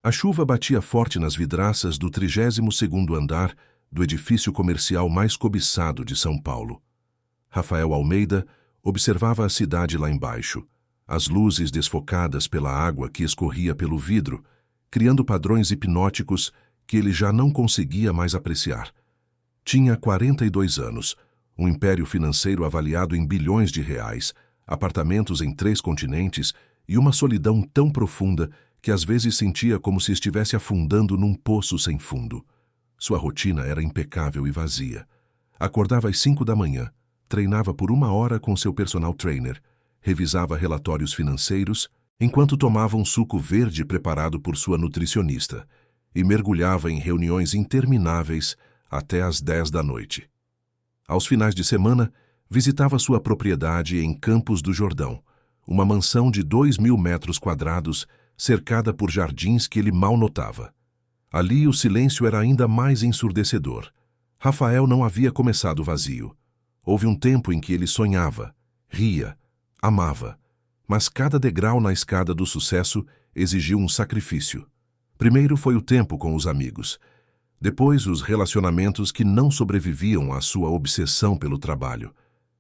A chuva batia forte nas vidraças do 32º andar do edifício comercial mais cobiçado de São Paulo. Rafael Almeida observava a cidade lá embaixo, as luzes desfocadas pela água que escorria pelo vidro, criando padrões hipnóticos que ele já não conseguia mais apreciar. Tinha 42 anos, um império financeiro avaliado em bilhões de reais, apartamentos em 3 continentes e uma solidão tão profunda que às vezes sentia como se estivesse afundando num poço sem fundo. Sua rotina era impecável e vazia. Acordava às 5 da manhã, treinava por 1 hora com seu personal trainer, revisava relatórios financeiros, enquanto tomava um suco verde preparado por sua nutricionista, e mergulhava em reuniões intermináveis até às 10 da noite. Aos finais de semana, visitava sua propriedade em Campos do Jordão, uma mansão de 2.000 metros quadrados, cercada por jardins que ele mal notava. Ali o silêncio era ainda mais ensurdecedor. Rafael não havia começado vazio. Houve um tempo em que ele sonhava, ria, amava, mas cada degrau na escada do sucesso exigiu um sacrifício. Primeiro foi o tempo com os amigos. Depois, os relacionamentos que não sobreviviam à sua obsessão pelo trabalho.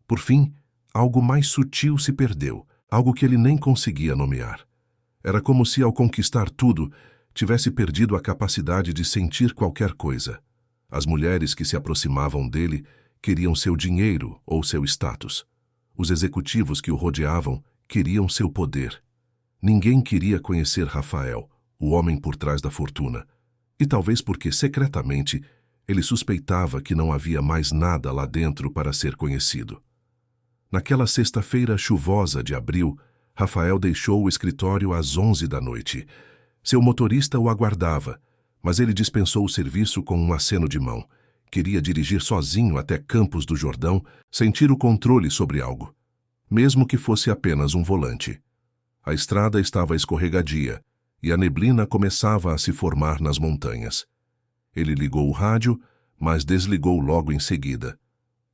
Por fim, algo mais sutil se perdeu, algo que ele nem conseguia nomear. Era como se, ao conquistar tudo, tivesse perdido a capacidade de sentir qualquer coisa. As mulheres que se aproximavam dele queriam seu dinheiro ou seu status. Os executivos que o rodeavam queriam seu poder. Ninguém queria conhecer Rafael, o homem por trás da fortuna. E talvez porque, secretamente, ele suspeitava que não havia mais nada lá dentro para ser conhecido. Naquela sexta-feira chuvosa de abril, Rafael deixou o escritório às 11 da noite. Seu motorista o aguardava, mas ele dispensou o serviço com um aceno de mão. Queria dirigir sozinho até Campos do Jordão, sentir o controle sobre algo, mesmo que fosse apenas um volante. A estrada estava escorregadia, e a neblina começava a se formar nas montanhas. Ele ligou o rádio, mas desligou logo em seguida.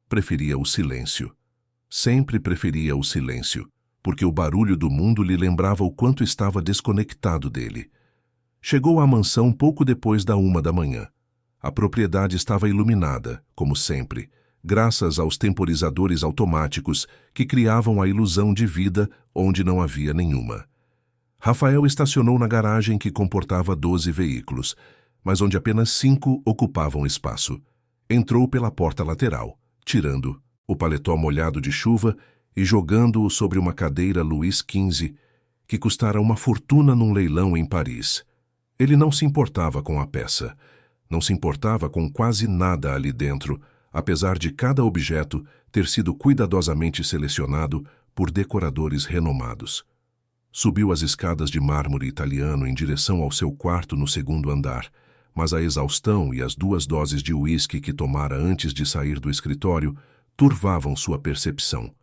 Preferia o silêncio. Sempre preferia o silêncio, porque o barulho do mundo lhe lembrava o quanto estava desconectado dele. Chegou à mansão pouco depois da 1 da manhã. A propriedade estava iluminada, como sempre, graças aos temporizadores automáticos que criavam a ilusão de vida onde não havia nenhuma. Rafael estacionou na garagem que comportava 12 veículos, mas onde apenas 5 ocupavam espaço. Entrou pela porta lateral, tirando o paletó molhado de chuva e jogando-o sobre uma cadeira Louis XV, que custara uma fortuna num leilão em Paris. Ele não se importava com a peça, não se importava com quase nada ali dentro, apesar de cada objeto ter sido cuidadosamente selecionado por decoradores renomados. Subiu as escadas de mármore italiano em direção ao seu quarto no 2º andar, mas a exaustão e as 2 doses de uísque que tomara antes de sair do escritório turvavam sua percepção.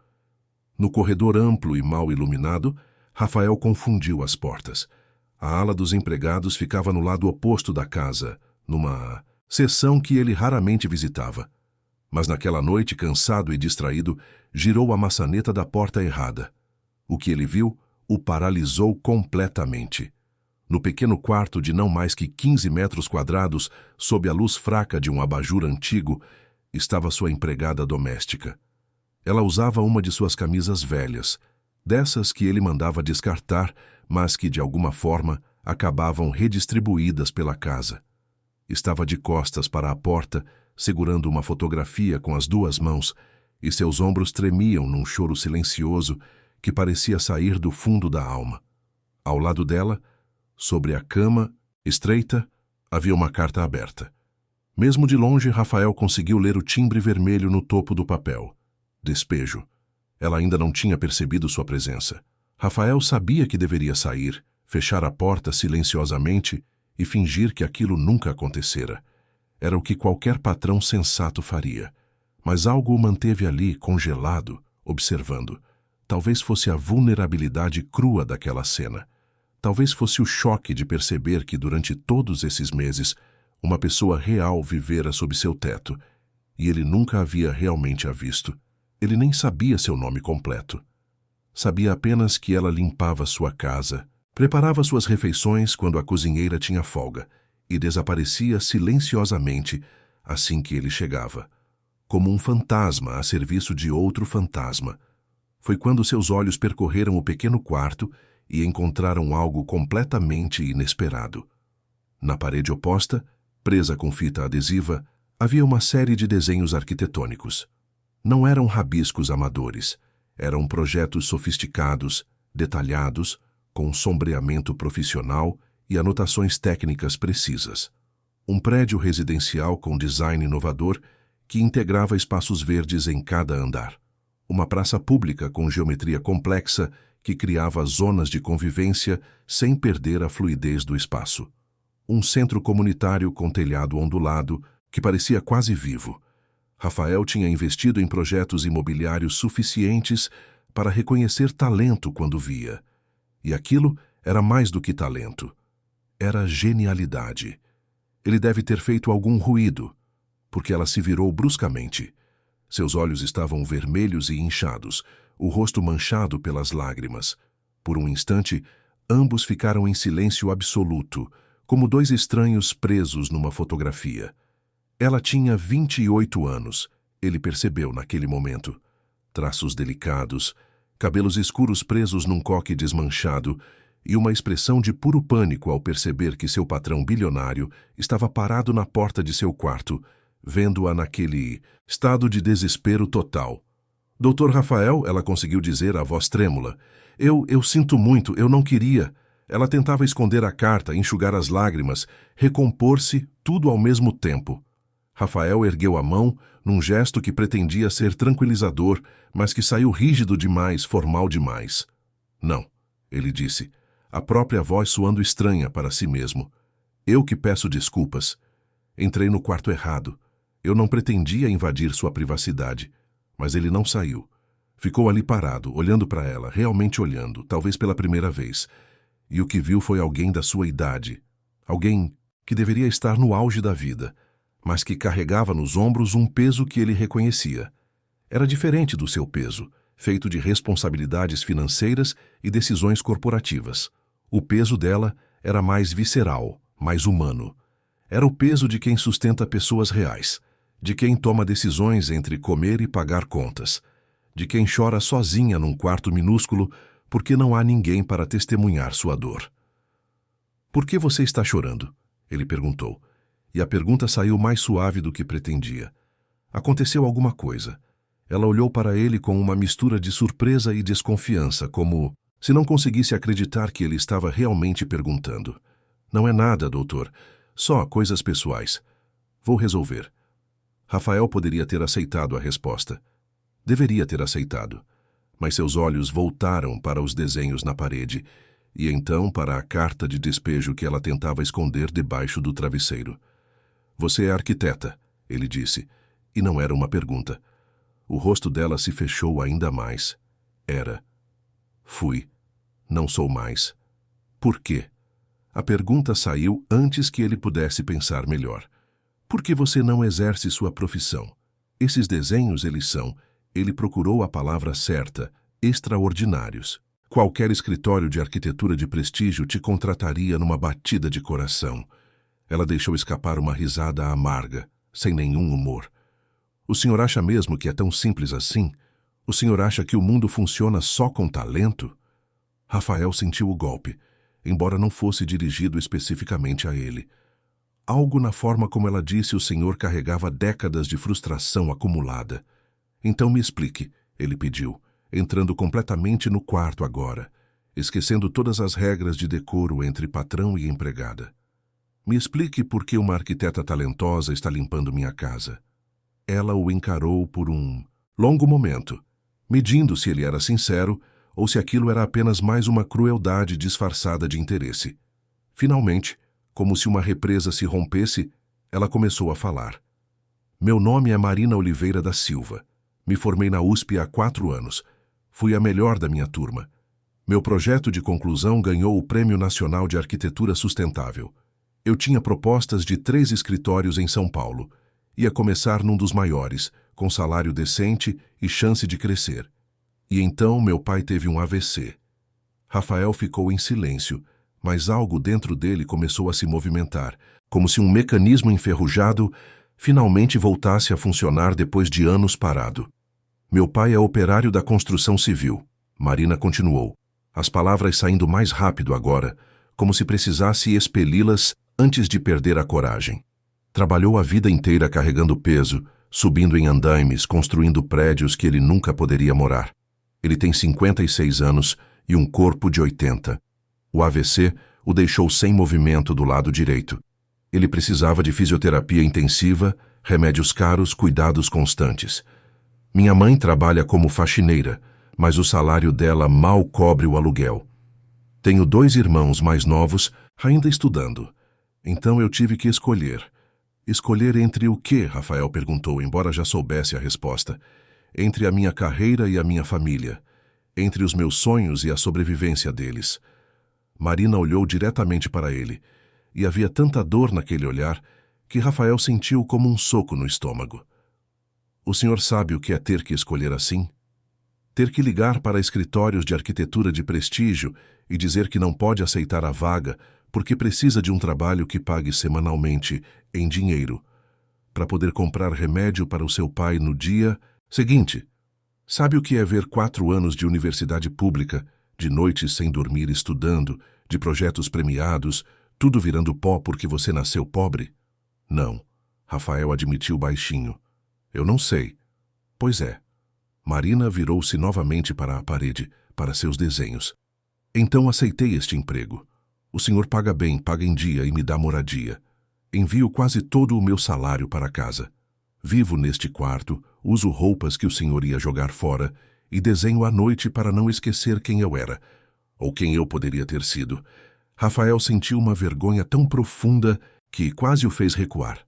No corredor amplo e mal iluminado, Rafael confundiu as portas. A ala dos empregados ficava no lado oposto da casa, numa seção que ele raramente visitava. Mas naquela noite, cansado e distraído, girou a maçaneta da porta errada. O que ele viu o paralisou completamente. No pequeno quarto de não mais que 15 metros quadrados, sob a luz fraca de um abajur antigo, estava sua empregada doméstica. Ela usava uma de suas camisas velhas, dessas que ele mandava descartar, mas que, de alguma forma, acabavam redistribuídas pela casa. Estava de costas para a porta, segurando uma fotografia com as 2 mãos, e seus ombros tremiam num choro silencioso que parecia sair do fundo da alma. Ao lado dela, sobre a cama, estreita, havia uma carta aberta. Mesmo de longe, Rafael conseguiu ler o timbre vermelho no topo do papel. Despejo. Ela ainda não tinha percebido sua presença. Rafael sabia que deveria sair, fechar a porta silenciosamente e fingir que aquilo nunca acontecera. Era o que qualquer patrão sensato faria. Mas algo o manteve ali, congelado, observando. Talvez fosse a vulnerabilidade crua daquela cena. Talvez fosse o choque de perceber que, durante todos esses meses, uma pessoa real vivera sob seu teto, e ele nunca havia realmente a visto. Ele nem sabia seu nome completo. Sabia apenas que ela limpava sua casa, Preparava suas refeições quando a cozinheira tinha folga e desaparecia silenciosamente assim que ele chegava, como um fantasma a serviço de outro fantasma. Foi quando seus olhos percorreram o pequeno quarto e encontraram algo completamente inesperado. Na parede oposta, presa com fita adesiva, havia uma série de desenhos arquitetônicos. Não eram rabiscos amadores, eram projetos sofisticados, detalhados, com sombreamento profissional e anotações técnicas precisas. Um prédio residencial com design inovador que integrava espaços verdes em cada andar. Uma praça pública com geometria complexa que criava zonas de convivência sem perder a fluidez do espaço. Um centro comunitário com telhado ondulado que parecia quase vivo. Rafael tinha investido em projetos imobiliários suficientes para reconhecer talento quando via. E aquilo era mais do que talento. Era genialidade. Ele deve ter feito algum ruído, porque ela se virou bruscamente. Seus olhos estavam vermelhos e inchados, o rosto manchado pelas lágrimas. Por um instante, ambos ficaram em silêncio absoluto, como dois estranhos presos numa fotografia. Ela tinha 28 anos, ele percebeu naquele momento. Traços delicados, cabelos escuros presos num coque desmanchado e uma expressão de puro pânico ao perceber que seu patrão bilionário estava parado na porta de seu quarto, vendo-a naquele estado de desespero total. Doutor Rafael, ela conseguiu dizer a voz trêmula. Eu sinto muito, eu não queria. Ela tentava esconder a carta, enxugar as lágrimas, recompor-se, tudo ao mesmo tempo. Rafael ergueu a mão, num gesto que pretendia ser tranquilizador, mas que saiu rígido demais, formal demais. Não, ele disse, a própria voz soando estranha para si mesmo. Eu que peço desculpas. Entrei no quarto errado. Eu não pretendia invadir sua privacidade. Mas ele não saiu. Ficou ali parado, olhando para ela, realmente olhando, talvez pela primeira vez. E o que viu foi alguém da sua idade. Alguém que deveria estar no auge da vida, mas que carregava nos ombros um peso que ele reconhecia. Era diferente do seu peso, feito de responsabilidades financeiras e decisões corporativas. O peso dela era mais visceral, mais humano. Era o peso de quem sustenta pessoas reais, de quem toma decisões entre comer e pagar contas, de quem chora sozinha num quarto minúsculo porque não há ninguém para testemunhar sua dor. Por que você está chorando? Ele perguntou, e a pergunta saiu mais suave do que pretendia. Aconteceu alguma coisa. Ela olhou para ele com uma mistura de surpresa e desconfiança, como se não conseguisse acreditar que ele estava realmente perguntando. Não é nada, doutor. Só coisas pessoais. Vou resolver. Rafael poderia ter aceitado a resposta. Deveria ter aceitado. Mas seus olhos voltaram para os desenhos na parede e então para a carta de despejo que ela tentava esconder debaixo do travesseiro. Você é arquiteta, ele disse, e não era uma pergunta. O rosto dela se fechou ainda mais. Era. Fui. Não sou mais. Por quê? A pergunta saiu antes que ele pudesse pensar melhor. Por que você não exerce sua profissão? Esses desenhos, eles são, ele procurou a palavra certa, extraordinários. Qualquer escritório de arquitetura de prestígio te contrataria numa batida de coração. Ela deixou escapar uma risada amarga, sem nenhum humor. O senhor acha mesmo que é tão simples assim? O senhor acha que o mundo funciona só com talento? Rafael sentiu o golpe, embora não fosse dirigido especificamente a ele. Algo na forma como ela disse o senhor carregava décadas de frustração acumulada. Então me explique, ele pediu, entrando completamente no quarto agora, esquecendo todas as regras de decoro entre patrão e empregada. Me explique por que uma arquiteta talentosa está limpando minha casa. Ela o encarou por um longo momento, medindo se ele era sincero ou se aquilo era apenas mais uma crueldade disfarçada de interesse. Finalmente, como se uma represa se rompesse, ela começou a falar. Meu nome é Marina Oliveira da Silva. Me formei na USP há 4 anos. Fui a melhor da minha turma. Meu projeto de conclusão ganhou o Prêmio Nacional de Arquitetura Sustentável. Eu tinha propostas de 3 escritórios em São Paulo. Ia começar num dos maiores, com salário decente e chance de crescer. E então meu pai teve um AVC. Rafael ficou em silêncio, mas algo dentro dele começou a se movimentar, como se um mecanismo enferrujado finalmente voltasse a funcionar depois de anos parado. Meu pai é operário da construção civil. Marina continuou, as palavras saindo mais rápido agora, como se precisasse expeli-las antes de perder a coragem. Trabalhou a vida inteira carregando peso, subindo em andaimes, construindo prédios que ele nunca poderia morar. Ele tem 56 anos e um corpo de 80. O AVC o deixou sem movimento do lado direito. Ele precisava de fisioterapia intensiva, remédios caros, cuidados constantes. Minha mãe trabalha como faxineira, mas o salário dela mal cobre o aluguel. Tenho 2 irmãos mais novos, ainda estudando. Então eu tive que escolher. Escolher entre o quê? Rafael perguntou, embora já soubesse a resposta. Entre a minha carreira e a minha família. Entre os meus sonhos e a sobrevivência deles. Marina olhou diretamente para ele, e havia tanta dor naquele olhar que Rafael sentiu como um soco no estômago. O senhor sabe o que é ter que escolher assim? Ter que ligar para escritórios de arquitetura de prestígio e dizer que não pode aceitar a vaga porque precisa de um trabalho que pague semanalmente, em dinheiro, para poder comprar remédio para o seu pai no dia seguinte. Sabe o que é ver 4 anos de universidade pública, de noites sem dormir estudando, de projetos premiados, tudo virando pó porque você nasceu pobre? Não, Rafael admitiu baixinho. Eu não sei. Pois é. Marina virou-se novamente para a parede, para seus desenhos. Então aceitei este emprego. O senhor paga bem, paga em dia e me dá moradia. Envio quase todo o meu salário para casa. Vivo neste quarto, uso roupas que o senhor ia jogar fora e desenho à noite para não esquecer quem eu era, ou quem eu poderia ter sido. Rafael sentiu uma vergonha tão profunda que quase o fez recuar.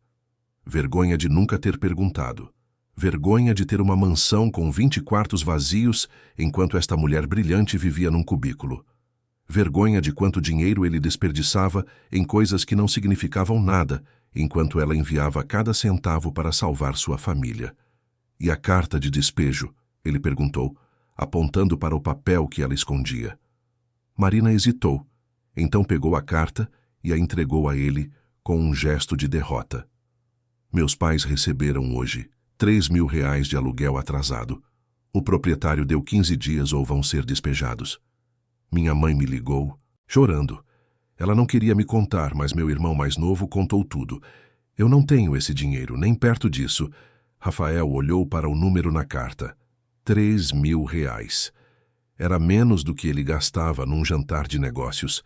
Vergonha de nunca ter perguntado. Vergonha de ter uma mansão com 20 quartos vazios enquanto esta mulher brilhante vivia num cubículo. Vergonha de quanto dinheiro ele desperdiçava em coisas que não significavam nada, enquanto ela enviava cada centavo para salvar sua família. E a carta de despejo? Ele perguntou, apontando para o papel que ela escondia. Marina hesitou, então pegou a carta e a entregou a ele com um gesto de derrota. Meus pais receberam hoje R$3.000 de aluguel atrasado. O proprietário deu 15 dias ou vão ser despejados. Minha mãe me ligou, chorando. Ela não queria me contar, mas meu irmão mais novo contou tudo. Eu não tenho esse dinheiro, nem perto disso. Rafael olhou para o número na carta. R$3.000. Era menos do que ele gastava num jantar de negócios.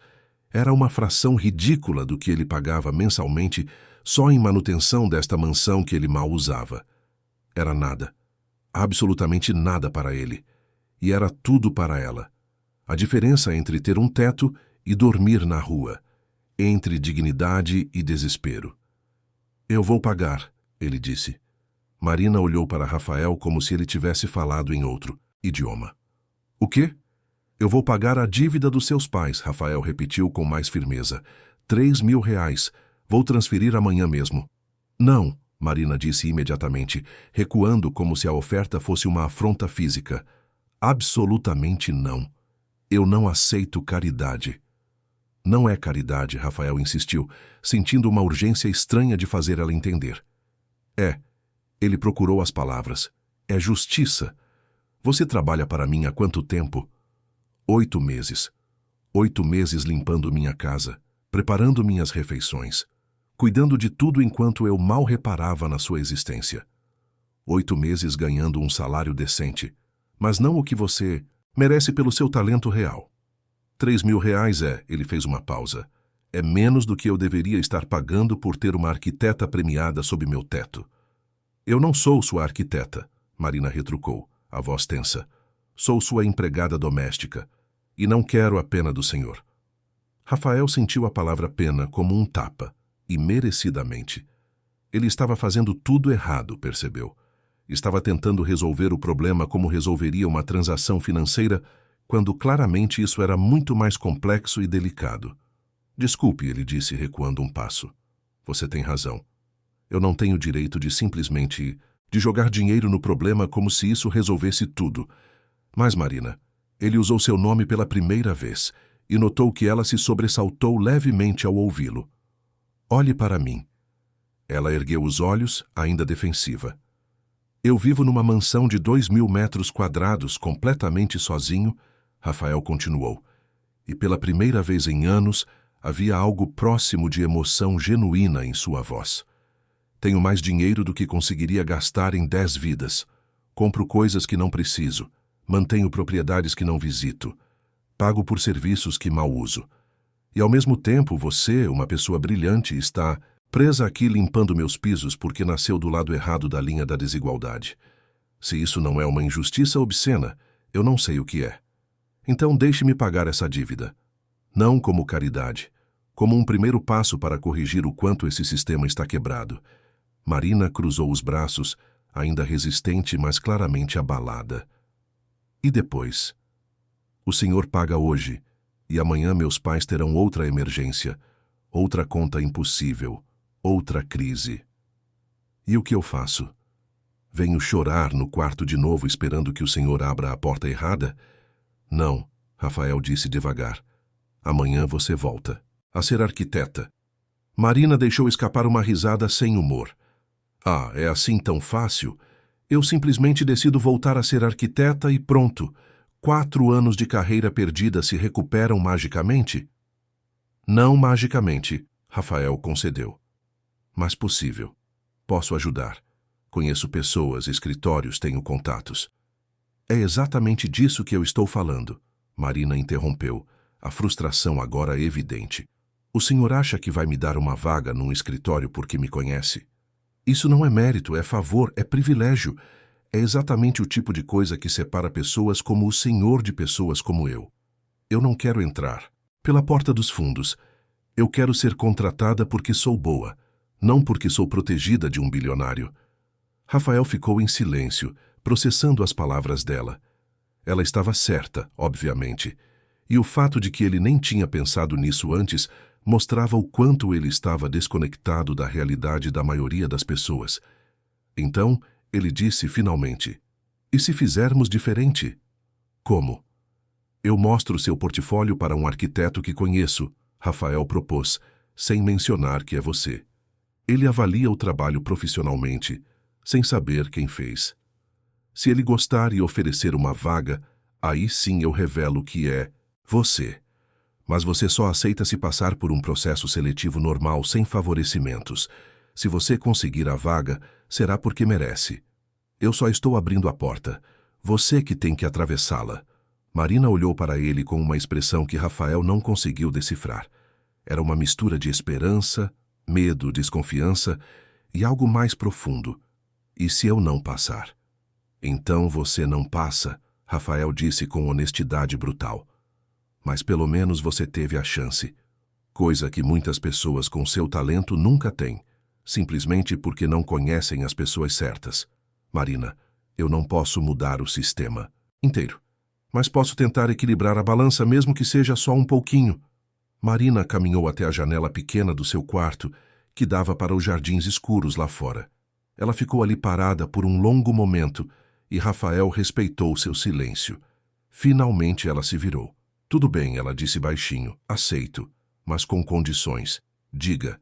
Era uma fração ridícula do que ele pagava mensalmente só em manutenção desta mansão que ele mal usava. Era nada. Absolutamente nada para ele. E era tudo para ela. A diferença entre ter um teto e dormir na rua. Entre dignidade e desespero. Eu vou pagar, ele disse. Marina olhou para Rafael como se ele tivesse falado em outro idioma. O quê? Eu vou pagar a dívida dos seus pais, Rafael repetiu com mais firmeza. R$3.000. Vou transferir amanhã mesmo. Não, Marina disse imediatamente, recuando como se a oferta fosse uma afronta física. Absolutamente não. Eu não aceito caridade. Não é caridade, Rafael insistiu, sentindo uma urgência estranha de fazer ela entender. É. Ele procurou as palavras. É justiça. Você trabalha para mim há quanto tempo? 8 meses. 8 meses limpando minha casa, preparando minhas refeições, cuidando de tudo enquanto eu mal reparava na sua existência. 8 meses ganhando um salário decente, mas não o que você merece pelo seu talento real. R$3.000 ele fez uma pausa. É menos do que eu deveria estar pagando por ter uma arquiteta premiada sob meu teto. Eu não sou sua arquiteta, Marina retrucou, a voz tensa. Sou sua empregada doméstica, e não quero a pena do senhor. Rafael sentiu a palavra pena como um tapa, e merecidamente. Ele estava fazendo tudo errado, percebeu. Estava tentando resolver o problema como resolveria uma transação financeira, quando claramente isso era muito mais complexo e delicado. Desculpe, ele disse, recuando um passo. Você tem razão. Eu não tenho direito de simplesmente de jogar dinheiro no problema como se isso resolvesse tudo. Mas, Marina, Ele usou seu nome pela primeira vez e notou que ela se sobressaltou levemente ao ouvi-lo. Olhe para mim. Ela ergueu os olhos, ainda defensiva. Eu vivo numa mansão de 2.000 metros quadrados, completamente sozinho, Rafael continuou. E pela primeira vez em anos, havia algo próximo de emoção genuína em sua voz. Tenho mais dinheiro do que conseguiria gastar em 10 vidas. Compro coisas que não preciso. Mantenho propriedades que não visito. Pago por serviços que mal uso. E ao mesmo tempo, você, uma pessoa brilhante, está presa aqui limpando meus pisos porque nasceu do lado errado da linha da desigualdade. Se isso não é uma injustiça obscena, eu não sei o que é. Então deixe-me pagar essa dívida. Não como caridade, como um primeiro passo para corrigir o quanto esse sistema está quebrado. Marina cruzou os braços, ainda resistente, mas claramente abalada. E depois? O senhor paga hoje, e amanhã meus pais terão outra emergência, outra conta impossível, outra crise. E o que eu faço? Venho chorar no quarto de novo esperando que o senhor abra a porta errada? Não, Rafael disse devagar. Amanhã você volta a ser arquiteta. Marina deixou escapar uma risada sem humor. Ah, é assim tão fácil? Eu simplesmente decido voltar a ser arquiteta e pronto. 4 anos de carreira perdida se recuperam magicamente? Não magicamente, Rafael concedeu. Mas possível. Posso ajudar. Conheço pessoas, escritórios, tenho contatos. É exatamente disso que eu estou falando, Marina interrompeu, a frustração agora evidente. O senhor acha que vai me dar uma vaga num escritório porque me conhece? Isso não é mérito, é favor, é privilégio. É exatamente o tipo de coisa que separa pessoas como o senhor de pessoas como eu. Eu não quero entrar pela porta dos fundos. Eu quero ser contratada porque sou boa, não porque sou protegida de um bilionário. Rafael ficou em silêncio, processando as palavras dela. Ela estava certa, obviamente, e o fato de que ele nem tinha pensado nisso antes mostrava o quanto ele estava desconectado da realidade da maioria das pessoas. Então, ele disse finalmente, e se fizermos diferente? Como? Eu mostro seu portfólio para um arquiteto que conheço, Rafael propôs, sem mencionar que é você. Ele avalia o trabalho profissionalmente, sem saber quem fez. Se ele gostar e oferecer uma vaga, aí sim eu revelo que é você. Mas você só aceita se passar por um processo seletivo normal sem favorecimentos. Se você conseguir a vaga, será porque merece. Eu só estou abrindo a porta. Você que tem que atravessá-la. Marina olhou para ele com uma expressão que Rafael não conseguiu decifrar. Era uma mistura de esperança, medo, desconfiança e algo mais profundo. E se eu não passar? Então você não passa, Rafael disse com honestidade brutal. Mas pelo menos você teve a chance. Coisa que muitas pessoas com seu talento nunca têm, simplesmente porque não conhecem as pessoas certas. Marina, eu não posso mudar o sistema inteiro, mas posso tentar equilibrar a balança mesmo que seja só um pouquinho. Marina caminhou até a janela pequena do seu quarto, que dava para os jardins escuros lá fora. Ela ficou ali parada por um longo momento e Rafael respeitou seu silêncio. Finalmente ela se virou. Tudo bem, ela disse baixinho, aceito, mas com condições. Diga.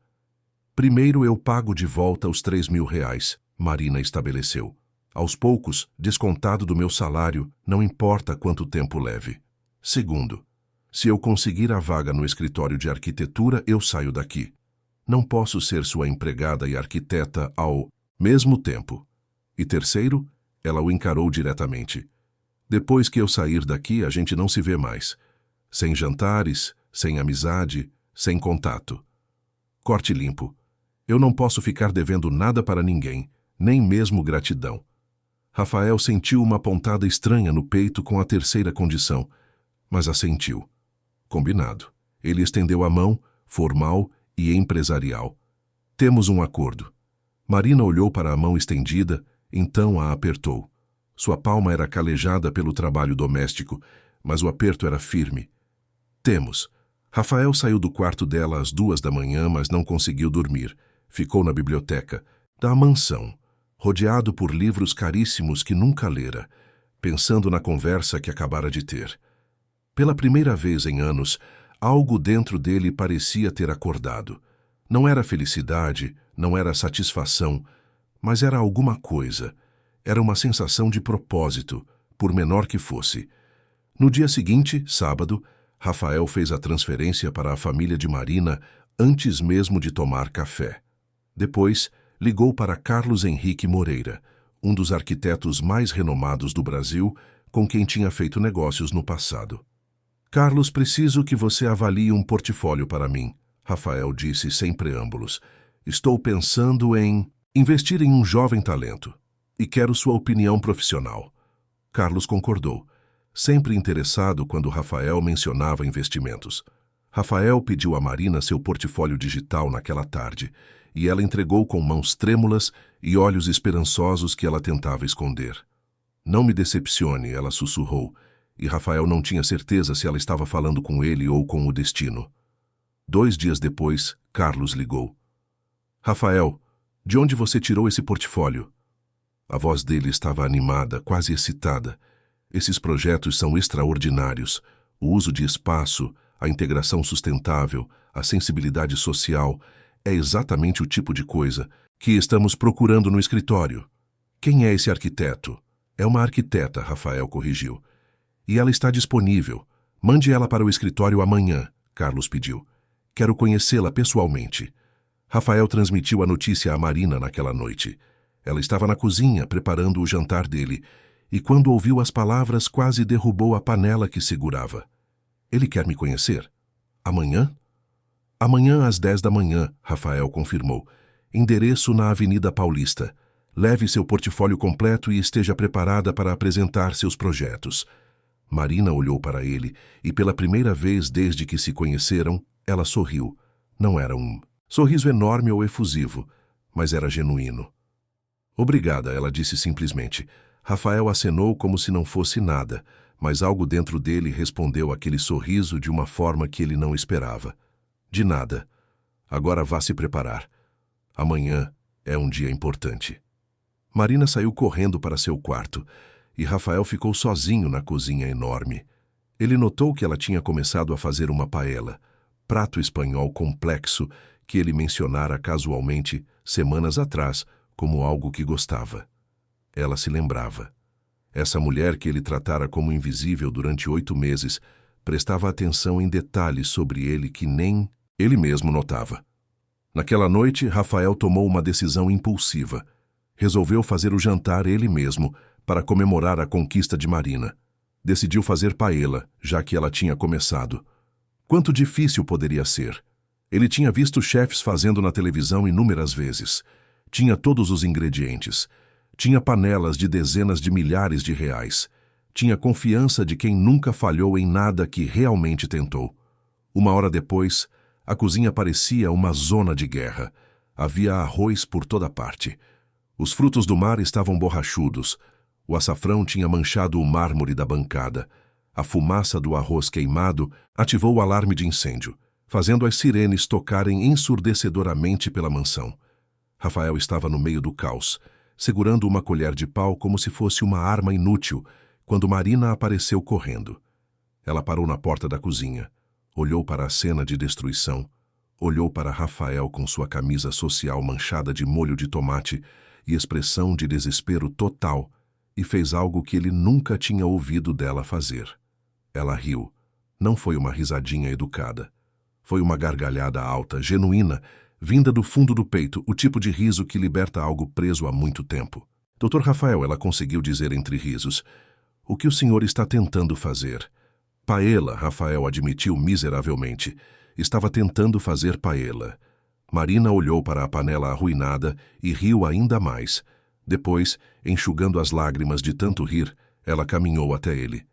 Primeiro eu pago de volta os 3.000 reais, Marina estabeleceu. Aos poucos, descontado do meu salário, não importa quanto tempo leve. Segundo, se eu conseguir a vaga no escritório de arquitetura, eu saio daqui. Não posso ser sua empregada e arquiteta ao mesmo tempo. E terceiro, ela o encarou diretamente. Depois que eu sair daqui, a gente não se vê mais. Sem jantares, sem amizade, sem contato. Corte limpo. Eu não posso ficar devendo nada para ninguém, nem mesmo gratidão. Rafael sentiu uma pontada estranha no peito com a terceira condição, mas assentiu. Combinado. Ele estendeu a mão, formal e empresarial. Temos um acordo. Marina olhou para a mão estendida, então a apertou. Sua palma era calejada pelo trabalho doméstico, mas o aperto era firme. Temos. Rafael saiu do quarto dela às 2 da manhã, mas não conseguiu dormir. Ficou na biblioteca da mansão, rodeado por livros caríssimos que nunca lera, pensando na conversa que acabara de ter. Pela primeira vez em anos, algo dentro dele parecia ter acordado. Não era felicidade, não era satisfação, mas era alguma coisa. Era uma sensação de propósito, por menor que fosse. No dia seguinte, sábado, Rafael fez a transferência para a família de Marina antes mesmo de tomar café. Depois, ligou para Carlos Henrique Moreira, um dos arquitetos mais renomados do Brasil, com quem tinha feito negócios no passado. Carlos, preciso que você avalie um portfólio para mim, Rafael disse sem preâmbulos. Estou pensando em investir em um jovem talento e quero sua opinião profissional. Carlos concordou, sempre interessado quando Rafael mencionava investimentos. Rafael pediu a Marina seu portfólio digital naquela tarde, e ela entregou com mãos trêmulas e olhos esperançosos que ela tentava esconder. Não me decepcione, ela sussurrou, e Rafael não tinha certeza se ela estava falando com ele ou com o destino. 2 dias depois, Carlos ligou. Rafael, de onde você tirou esse portfólio? A voz dele estava animada, quase excitada. Esses projetos são extraordinários. O uso de espaço, a integração sustentável, a sensibilidade social, é exatamente o tipo de coisa que estamos procurando no escritório. Quem é esse arquiteto? É uma arquiteta, Rafael corrigiu. E ela está disponível. Mande ela para o escritório amanhã, Carlos pediu. Quero conhecê-la pessoalmente. Rafael transmitiu a notícia a Marina naquela noite. Ela estava na cozinha, preparando o jantar dele, e quando ouviu as palavras, quase derrubou a panela que segurava. Ele quer me conhecer? Amanhã? Amanhã às 10 da manhã, Rafael confirmou. Endereço na Avenida Paulista. Leve seu portfólio completo e esteja preparada para apresentar seus projetos. Marina olhou para ele e, pela primeira vez desde que se conheceram, ela sorriu. Não era um sorriso enorme ou efusivo, mas era genuíno. Obrigada, ela disse simplesmente. Rafael acenou como se não fosse nada, mas algo dentro dele respondeu àquele sorriso de uma forma que ele não esperava. De nada. Agora vá se preparar. Amanhã é um dia importante. Marina saiu correndo para seu quarto, e Rafael ficou sozinho na cozinha enorme. Ele notou que ela tinha começado a fazer uma paella, prato espanhol complexo que ele mencionara casualmente semanas atrás como algo que gostava. Ela se lembrava. Essa mulher que ele tratara como invisível durante 8 meses prestava atenção em detalhes sobre ele que nem ele mesmo notava. Naquela noite, Rafael tomou uma decisão impulsiva. Resolveu fazer o jantar ele mesmo para comemorar a conquista de Marina. Decidiu fazer paella, já que ela tinha começado. Quanto difícil poderia ser? Ele tinha visto chefes fazendo na televisão inúmeras vezes. Tinha todos os ingredientes. Tinha panelas de dezenas de milhares de reais. Tinha confiança de quem nunca falhou em nada que realmente tentou. 1 hora depois, a cozinha parecia uma zona de guerra. Havia arroz por toda parte. Os frutos do mar estavam borrachudos. O açafrão tinha manchado o mármore da bancada. A fumaça do arroz queimado ativou o alarme de incêndio, fazendo as sirenes tocarem ensurdecedoramente pela mansão. Rafael estava no meio do caos, segurando uma colher de pau como se fosse uma arma inútil, quando Marina apareceu correndo. Ela parou na porta da cozinha, olhou para a cena de destruição, olhou para Rafael com sua camisa social manchada de molho de tomate e expressão de desespero total, e fez algo que ele nunca tinha ouvido dela fazer. Ela riu. Não foi uma risadinha educada. Foi uma gargalhada alta, genuína, vinda do fundo do peito, o tipo de riso que liberta algo preso há muito tempo. Dr. Rafael, ela conseguiu dizer entre risos. O que o senhor está tentando fazer? Paella, Rafael admitiu miseravelmente. Estava tentando fazer paella. Marina olhou para a panela arruinada e riu ainda mais. Depois, enxugando as lágrimas de tanto rir, ela caminhou até ele.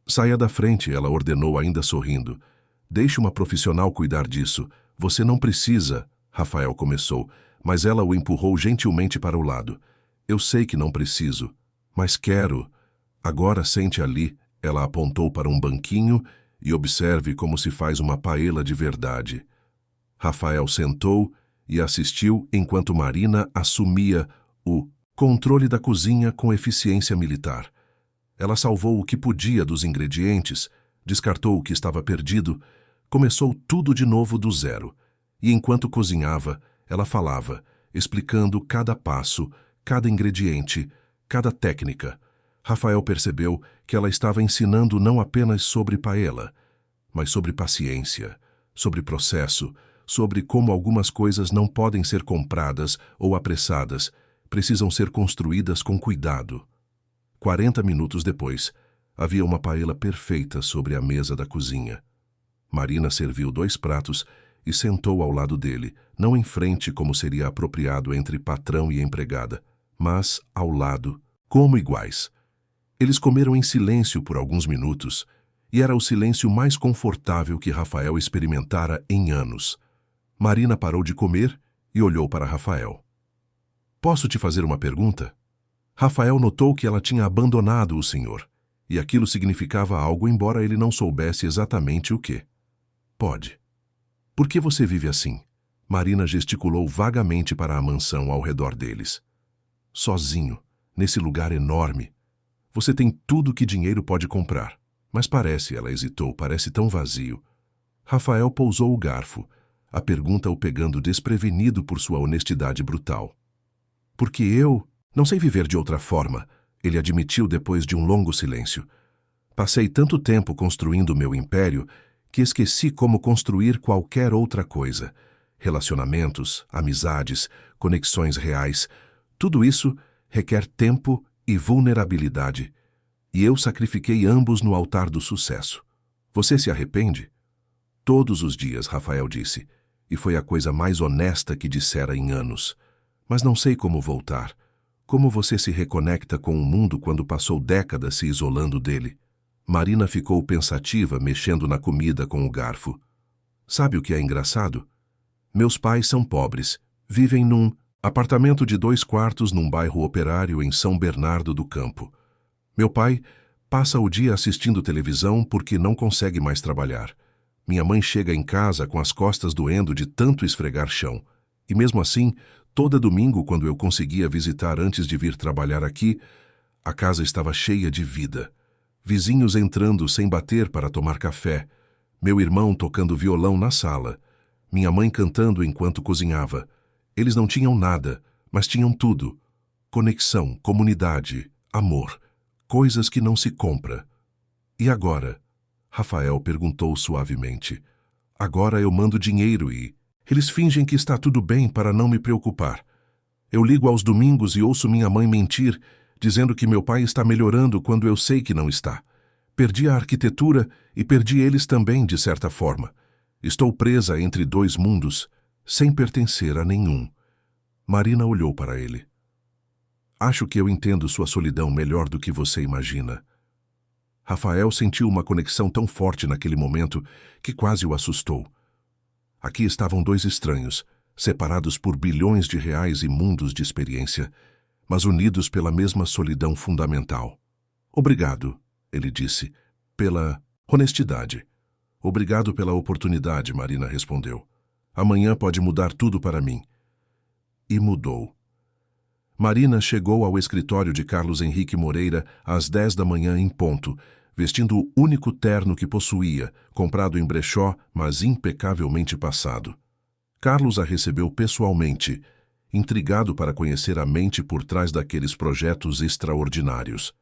Saia da frente, ela ordenou ainda sorrindo. Deixe uma profissional cuidar disso. Você não precisa, Rafael começou, mas ela o empurrou gentilmente para o lado. Eu sei que não preciso, mas quero. Agora sente ali, ela apontou para um banquinho e observe como se faz uma paella de verdade. Rafael sentou e assistiu enquanto Marina assumia o controle da cozinha com eficiência militar. Ela salvou o que podia dos ingredientes, descartou o que estava perdido, começou tudo de novo do zero. E enquanto cozinhava, ela falava, explicando cada passo, cada ingrediente, cada técnica. Rafael percebeu que ela estava ensinando não apenas sobre paella, mas sobre paciência, sobre processo, sobre como algumas coisas não podem ser compradas ou apressadas, precisam ser construídas com cuidado. 40 minutos depois, havia uma paella perfeita sobre a mesa da cozinha. Marina serviu 2 pratos e sentou ao lado dele, não em frente como seria apropriado entre patrão e empregada, mas ao lado, como iguais. Eles comeram em silêncio por alguns minutos, e era o silêncio mais confortável que Rafael experimentara em anos. Marina parou de comer e olhou para Rafael. Posso te fazer uma pergunta? Rafael notou que ela tinha abandonado o senhor, e aquilo significava algo embora ele não soubesse exatamente o que. Pode. Por que você vive assim? Marina gesticulou vagamente para a mansão ao redor deles. Sozinho, nesse lugar enorme. Você tem tudo que dinheiro pode comprar. Mas parece, ela hesitou, parece tão vazio. Rafael pousou o garfo, a pergunta o pegando desprevenido por sua honestidade brutal. Porque eu não sei viver de outra forma, ele admitiu depois de um longo silêncio. Passei tanto tempo construindo meu império que esqueci como construir qualquer outra coisa. Relacionamentos, amizades, conexões reais, tudo isso requer tempo e vulnerabilidade. E eu sacrifiquei ambos no altar do sucesso. Você se arrepende? Todos os dias, Rafael disse, e foi a coisa mais honesta que dissera em anos. Mas não sei como voltar. Como você se reconecta com o mundo quando passou décadas se isolando dele? Marina ficou pensativa, mexendo na comida com o garfo. Sabe o que é engraçado? Meus pais são pobres. Vivem num apartamento de 2 quartos num bairro operário em São Bernardo do Campo. Meu pai passa o dia assistindo televisão porque não consegue mais trabalhar. Minha mãe chega em casa com as costas doendo de tanto esfregar chão. E mesmo assim, todo domingo, quando eu conseguia visitar antes de vir trabalhar aqui, a casa estava cheia de vida. Vizinhos entrando sem bater para tomar café. Meu irmão tocando violão na sala. Minha mãe cantando enquanto cozinhava. Eles não tinham nada, mas tinham tudo. Conexão, comunidade, amor. Coisas que não se compra. E agora? Rafael perguntou suavemente. Agora eu mando dinheiro e eles fingem que está tudo bem para não me preocupar. Eu ligo aos domingos e ouço minha mãe mentir, dizendo que meu pai está melhorando quando eu sei que não está. Perdi a arquitetura e perdi eles também, de certa forma. Estou presa entre 2 mundos, sem pertencer a nenhum. Marina olhou para ele. Acho que eu entendo sua solidão melhor do que você imagina. Rafael sentiu uma conexão tão forte naquele momento que quase o assustou. Aqui estavam 2 estranhos, separados por bilhões de reais e mundos de experiência, mas unidos pela mesma solidão fundamental. Obrigado, ele disse, pela honestidade. Obrigado pela oportunidade, Marina respondeu. Amanhã pode mudar tudo para mim. E mudou. Marina chegou ao escritório de Carlos Henrique Moreira às 10 da manhã em ponto, vestindo o único terno que possuía, comprado em brechó, mas impecavelmente passado. Carlos a recebeu pessoalmente, intrigado para conhecer a mente por trás daqueles projetos extraordinários.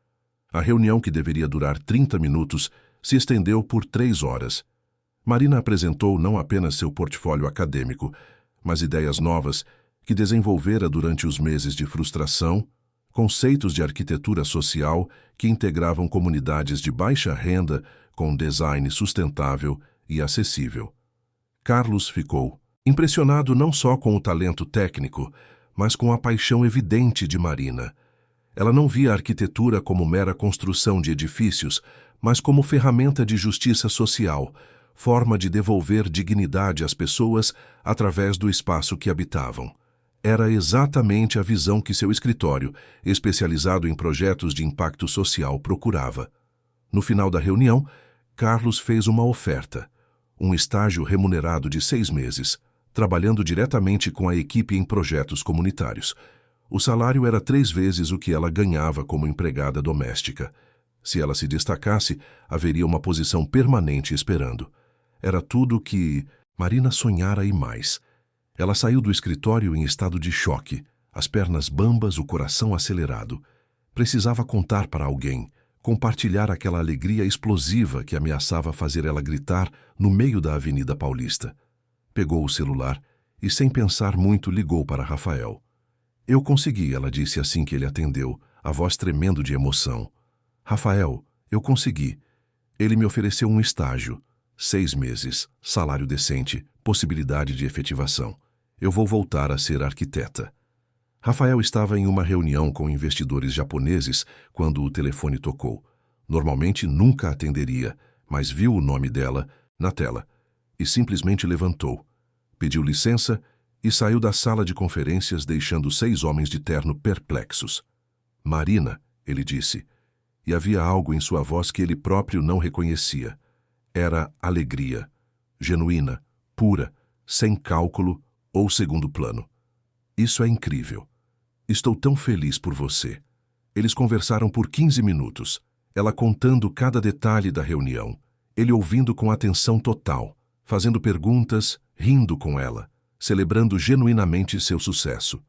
A reunião, que deveria durar 30 minutos, se estendeu por 3 horas. Marina apresentou não apenas seu portfólio acadêmico, mas ideias novas que desenvolvera durante os meses de frustração, conceitos de arquitetura social que integravam comunidades de baixa renda com design sustentável e acessível. Carlos ficou impressionado não só com o talento técnico, mas com a paixão evidente de Marina. Ela não via a arquitetura como mera construção de edifícios, mas como ferramenta de justiça social, forma de devolver dignidade às pessoas através do espaço que habitavam. Era exatamente a visão que seu escritório, especializado em projetos de impacto social, procurava. No final da reunião, Carlos fez uma oferta, um estágio remunerado de 6 meses, trabalhando diretamente com a equipe em projetos comunitários. O salário era 3 vezes o que ela ganhava como empregada doméstica. Se ela se destacasse, haveria uma posição permanente esperando. Era tudo o que Marina sonhara e mais. Ela saiu do escritório em estado de choque, as pernas bambas, o coração acelerado. Precisava contar para alguém, compartilhar aquela alegria explosiva que ameaçava fazer ela gritar no meio da Avenida Paulista. Pegou o celular e, sem pensar muito, ligou para Rafael. Eu consegui, ela disse assim que ele atendeu, a voz tremendo de emoção. Rafael, eu consegui. Ele me ofereceu um estágio. 6 meses, salário decente, possibilidade de efetivação. Eu vou voltar a ser arquiteta. Rafael estava em uma reunião com investidores japoneses quando o telefone tocou. Normalmente nunca atenderia, mas viu o nome dela na tela e simplesmente levantou. Pediu licença e saiu da sala de conferências, deixando 6 homens de terno perplexos. Marina, ele disse, e havia algo em sua voz que ele próprio não reconhecia. Era alegria, genuína, pura, sem cálculo ou segundo plano. Isso é incrível. Estou tão feliz por você. Eles conversaram por 15 minutos, ela contando cada detalhe da reunião, ele ouvindo com atenção total, fazendo perguntas, rindo com ela, celebrando genuinamente seu sucesso.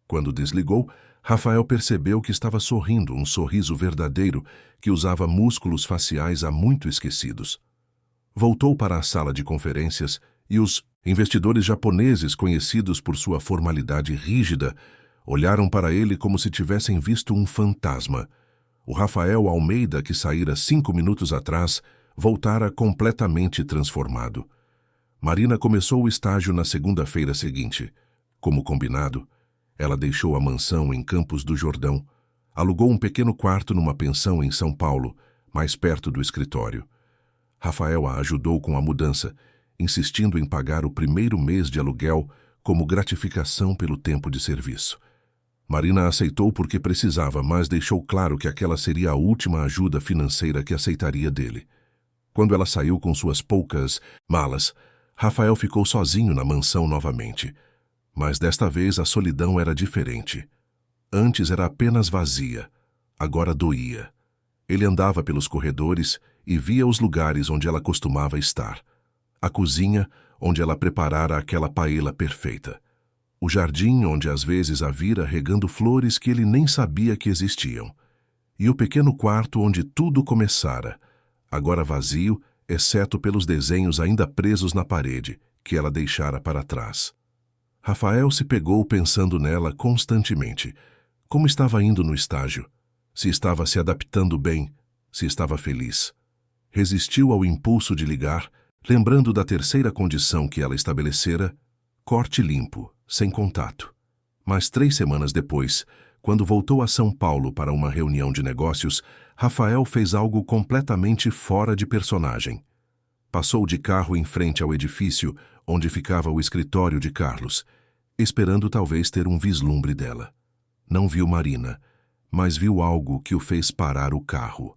Quando desligou, Rafael percebeu que estava sorrindo, um sorriso verdadeiro que usava músculos faciais há muito esquecidos. Voltou para a sala de conferências e os investidores japoneses, conhecidos por sua formalidade rígida, olharam para ele como se tivessem visto um fantasma. O Rafael Almeida, que saíra 5 minutos atrás, voltara completamente transformado. Marina começou o estágio na segunda-feira seguinte. Como combinado, ela deixou a mansão em Campos do Jordão, alugou um pequeno quarto numa pensão em São Paulo, mais perto do escritório. Rafael a ajudou com a mudança, insistindo em pagar o primeiro mês de aluguel como gratificação pelo tempo de serviço. Marina aceitou porque precisava, mas deixou claro que aquela seria a última ajuda financeira que aceitaria dele. Quando ela saiu com suas poucas malas, Rafael ficou sozinho na mansão novamente. Mas desta vez a solidão era diferente. Antes era apenas vazia, agora doía. Ele andava pelos corredores e via os lugares onde ela costumava estar. A cozinha, onde ela preparara aquela paella perfeita. O jardim, onde às vezes a vira regando flores que ele nem sabia que existiam. E o pequeno quarto onde tudo começara, agora vazio, exceto pelos desenhos ainda presos na parede, que ela deixara para trás. Rafael se pegou pensando nela constantemente. Como estava indo no estágio? Se estava se adaptando bem? Se estava feliz? Resistiu ao impulso de ligar, lembrando da terceira condição que ela estabelecera: corte limpo, sem contato. Mas 3 semanas depois, quando voltou a São Paulo para uma reunião de negócios, Rafael fez algo completamente fora de personagem. Passou de carro em frente ao edifício onde ficava o escritório de Carlos, esperando talvez ter um vislumbre dela. Não viu Marina, mas viu algo que o fez parar o carro.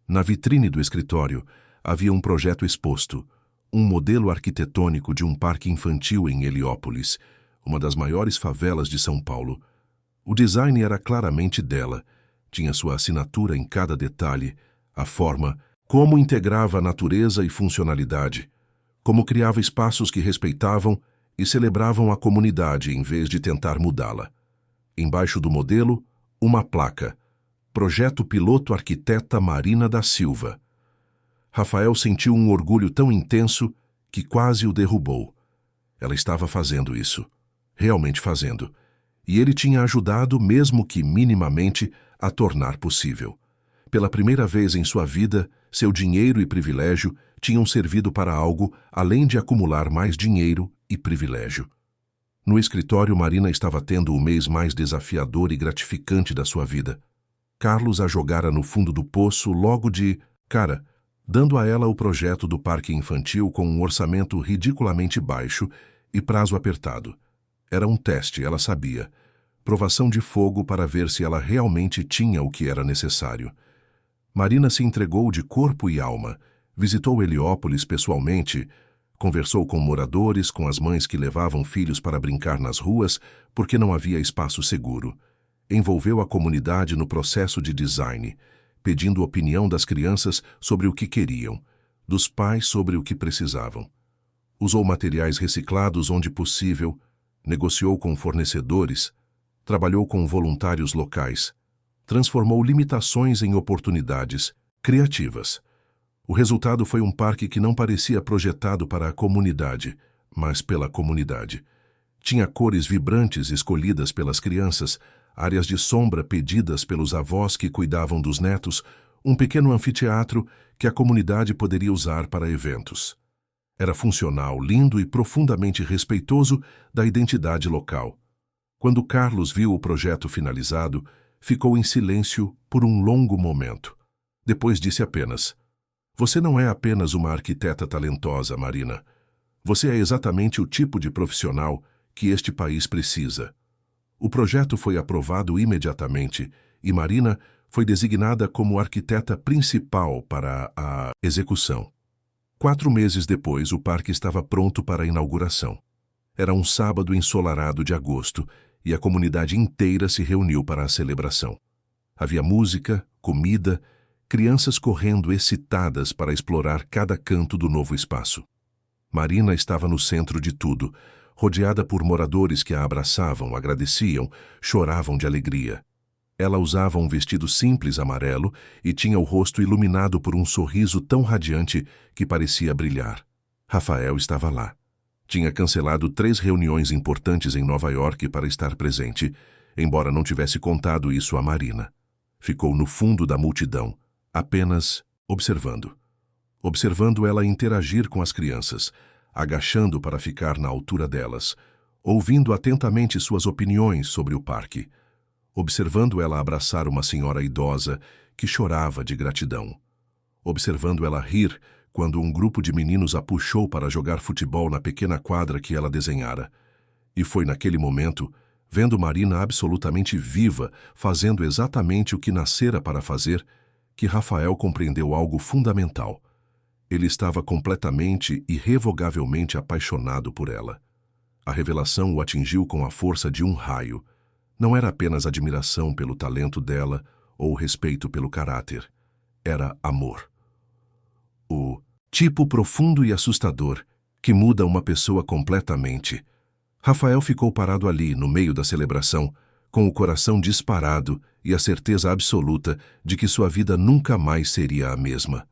Na vitrine do escritório havia um projeto exposto, um modelo arquitetônico de um parque infantil em Heliópolis, uma das maiores favelas de São Paulo. O design era claramente dela, tinha sua assinatura em cada detalhe, a forma, como integrava a natureza e funcionalidade, como criava espaços que respeitavam e celebravam a comunidade em vez de tentar mudá-la. Embaixo do modelo, uma placa: Projeto Piloto Arquiteta Marina da Silva. Rafael sentiu um orgulho tão intenso que quase o derrubou. Ela estava fazendo isso, realmente fazendo, e ele tinha ajudado, mesmo que minimamente, a tornar possível. Pela primeira vez em sua vida, seu dinheiro e privilégio tinham servido para algo além de acumular mais dinheiro e privilégio. No escritório, Marina estava tendo o mês mais desafiador e gratificante da sua vida. Carlos a jogara no fundo do poço logo de cara, dando a ela o projeto do parque infantil com um orçamento ridiculamente baixo e prazo apertado. Era um teste, ela sabia. Provação de fogo para ver se ela realmente tinha o que era necessário. Marina se entregou de corpo e alma, visitou Heliópolis pessoalmente, conversou com moradores, com as mães que levavam filhos para brincar nas ruas porque não havia espaço seguro. Envolveu a comunidade no processo de design, pedindo opinião das crianças sobre o que queriam, dos pais sobre o que precisavam. Usou materiais reciclados onde possível, negociou com fornecedores, trabalhou com voluntários locais, transformou limitações em oportunidades criativas. O resultado foi um parque que não parecia projetado para a comunidade, mas pela comunidade. Tinha cores vibrantes escolhidas pelas crianças, áreas de sombra pedidas pelos avós que cuidavam dos netos, um pequeno anfiteatro que a comunidade poderia usar para eventos. Era funcional, lindo e profundamente respeitoso da identidade local. Quando Carlos viu o projeto finalizado, ficou em silêncio por um longo momento. Depois disse apenas: "Você não é apenas uma arquiteta talentosa, Marina. Você é exatamente o tipo de profissional que este país precisa." O projeto foi aprovado imediatamente e Marina foi designada como arquiteta principal para a execução. 4 meses depois, o parque estava pronto para a inauguração. Era um sábado ensolarado de agosto e a comunidade inteira se reuniu para a celebração. Havia música, comida, crianças correndo excitadas para explorar cada canto do novo espaço. Marina estava no centro de tudo, rodeada por moradores que a abraçavam, agradeciam, choravam de alegria. Ela usava um vestido simples amarelo e tinha o rosto iluminado por um sorriso tão radiante que parecia brilhar. Rafael estava lá. Tinha cancelado 3 reuniões importantes em Nova York para estar presente, embora não tivesse contado isso a Marina. Ficou no fundo da multidão, apenas observando. Observando ela interagir com as crianças, agachando para ficar na altura delas, ouvindo atentamente suas opiniões sobre o parque, observando ela abraçar uma senhora idosa que chorava de gratidão, observando ela rir quando um grupo de meninos a puxou para jogar futebol na pequena quadra que ela desenhara. E foi naquele momento, vendo Marina absolutamente viva, fazendo exatamente o que nascera para fazer, que Rafael compreendeu algo fundamental. Ele estava completamente e irrevogavelmente apaixonado por ela. A revelação o atingiu com a força de um raio. Não era apenas admiração pelo talento dela ou respeito pelo caráter. Era amor. O tipo profundo e assustador que muda uma pessoa completamente. Rafael ficou parado ali, no meio da celebração, com o coração disparado e a certeza absoluta de que sua vida nunca mais seria a mesma.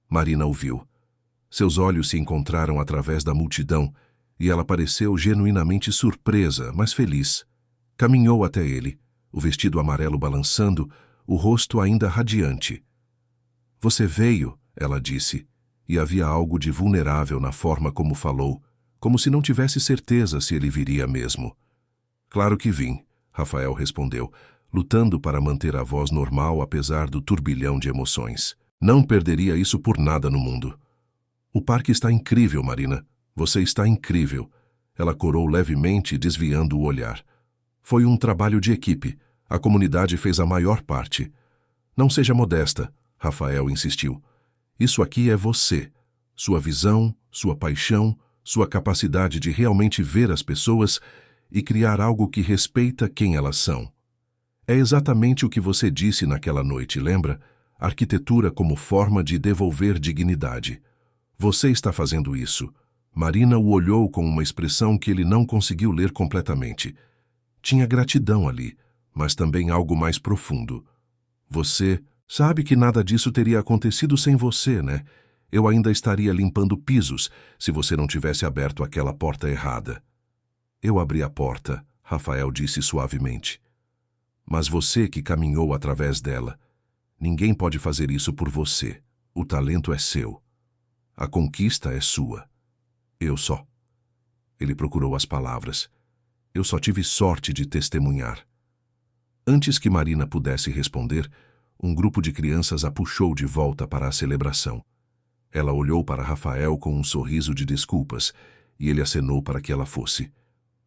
Marina o viu. Seus olhos se encontraram através da multidão e ela pareceu genuinamente surpresa, mas feliz. Caminhou até ele, o vestido amarelo balançando, o rosto ainda radiante. "Você veio", ela disse, e havia algo de vulnerável na forma como falou, como se não tivesse certeza se ele viria mesmo. "Claro que vim", Rafael respondeu, lutando para manter a voz normal apesar do turbilhão de emoções. "Não perderia isso por nada no mundo." "O parque está incrível, Marina. Você está incrível." Ela corou levemente, desviando o olhar. "Foi um trabalho de equipe. A comunidade fez a maior parte." "Não seja modesta", Rafael insistiu. "Isso aqui é você. Sua visão, sua paixão, sua capacidade de realmente ver as pessoas e criar algo que respeita quem elas são. É exatamente o que você disse naquela noite, lembra? Arquitetura como forma de devolver dignidade. Você está fazendo isso." Marina o olhou com uma expressão que ele não conseguiu ler completamente. Tinha gratidão ali, mas também algo mais profundo. "Você sabe que nada disso teria acontecido sem você, né? Eu ainda estaria limpando pisos se você não tivesse aberto aquela porta errada." "Eu abri a porta", Rafael disse suavemente. "Mas você que caminhou através dela. Ninguém pode fazer isso por você. O talento é seu. A conquista é sua. Eu só." Ele procurou as palavras. "Eu só tive sorte de testemunhar." Antes que Marina pudesse responder, um grupo de crianças a puxou de volta para a celebração. Ela olhou para Rafael com um sorriso de desculpas e ele acenou para que ela fosse.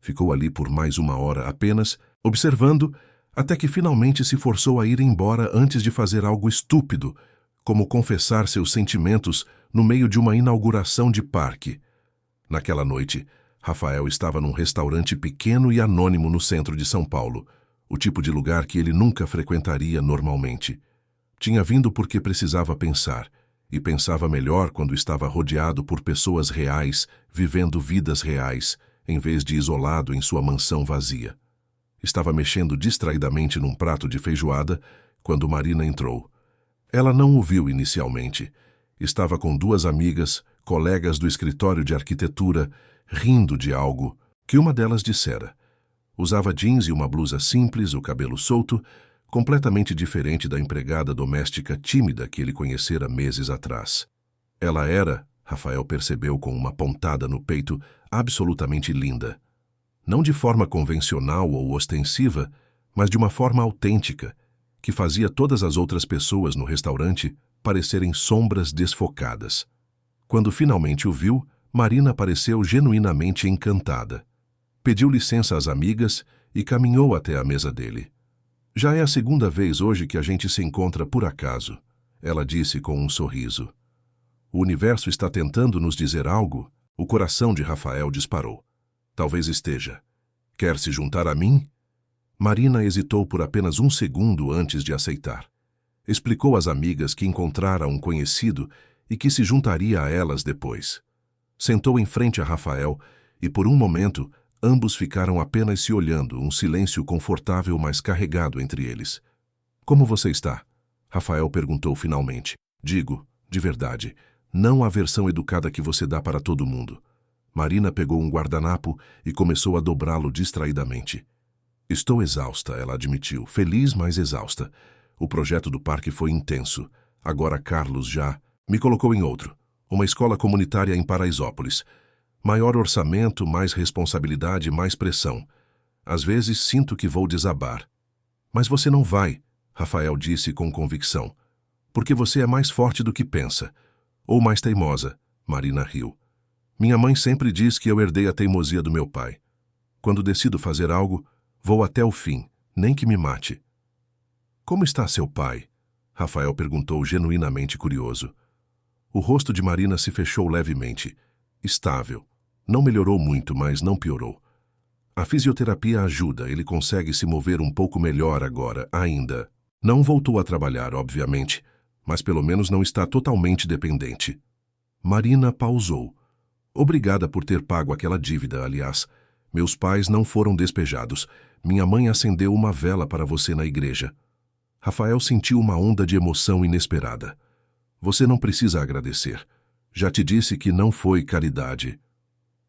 Ficou ali por mais 1 hora apenas, observando, até que finalmente se forçou a ir embora antes de fazer algo estúpido, como confessar seus sentimentos no meio de uma inauguração de parque. Naquela noite, Rafael estava num restaurante pequeno e anônimo no centro de São Paulo, o tipo de lugar que ele nunca frequentaria normalmente. Tinha vindo porque precisava pensar, e pensava melhor quando estava rodeado por pessoas reais, vivendo vidas reais, em vez de isolado em sua mansão vazia. Estava mexendo distraidamente num prato de feijoada quando Marina entrou. Ela não o viu inicialmente. Estava com duas amigas, colegas do escritório de arquitetura, rindo de algo que uma delas dissera. Usava jeans e uma blusa simples, o cabelo solto, completamente diferente da empregada doméstica tímida que ele conhecera meses atrás. Ela era, Rafael percebeu com uma pontada no peito, absolutamente linda. Não de forma convencional ou ostensiva, mas de uma forma autêntica, que fazia todas as outras pessoas no restaurante parecerem sombras desfocadas. Quando finalmente o viu, Marina pareceu genuinamente encantada. Pediu licença às amigas e caminhou até a mesa dele. Já é a segunda vez hoje que a gente se encontra por acaso, ela disse com um sorriso. O universo está tentando nos dizer algo? O coração de Rafael disparou. Talvez esteja. Quer se juntar a mim? Marina hesitou por apenas um segundo antes de aceitar. Explicou às amigas que encontrara um conhecido e que se juntaria a elas depois. Sentou em frente a Rafael e, por um momento, ambos ficaram apenas se olhando, um silêncio confortável mas carregado entre eles. Como você está? Rafael perguntou finalmente. Digo, de verdade, não a versão educada que você dá para todo mundo. Marina pegou um guardanapo e começou a dobrá-lo distraidamente. Estou exausta, ela admitiu, feliz, mas exausta. O projeto do parque foi intenso. Agora Carlos já me colocou em outro. Uma escola comunitária em Paraisópolis. Maior orçamento, mais responsabilidade, mais pressão. Às vezes sinto que vou desabar. Mas você não vai, Rafael disse com convicção. Porque você é mais forte do que pensa. Ou mais teimosa, Marina riu. Minha mãe sempre diz que eu herdei a teimosia do meu pai. Quando decido fazer algo, vou até o fim, nem que me mate. Como está seu pai? Rafael perguntou genuinamente curioso. O rosto de Marina se fechou levemente. Estável. Não melhorou muito, mas não piorou. A fisioterapia ajuda, ele consegue se mover um pouco melhor agora, ainda. Não voltou a trabalhar, obviamente, mas pelo menos não está totalmente dependente. Marina pausou. Obrigada por ter pago aquela dívida, aliás. Meus pais não foram despejados. Minha mãe acendeu uma vela para você na igreja. Rafael sentiu uma onda de emoção inesperada. Você não precisa agradecer. Já te disse que não foi caridade.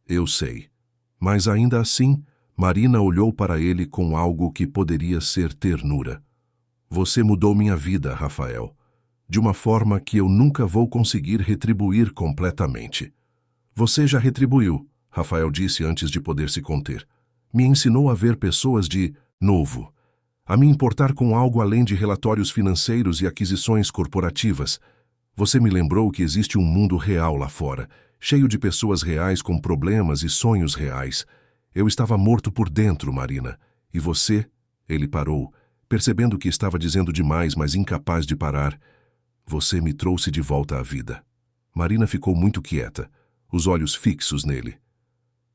Eu sei. Mas ainda assim, Marina olhou para ele com algo que poderia ser ternura. Você mudou minha vida, Rafael. De uma forma que eu nunca vou conseguir retribuir completamente. Você já retribuiu, Rafael disse antes de poder se conter. Me ensinou a ver pessoas de novo. A me importar com algo além de relatórios financeiros e aquisições corporativas. Você me lembrou que existe um mundo real lá fora, cheio de pessoas reais com problemas e sonhos reais. Eu estava morto por dentro, Marina. E você? Ele parou, percebendo que estava dizendo demais, mas incapaz de parar. Você me trouxe de volta à vida. Marina ficou muito quieta, os olhos fixos nele.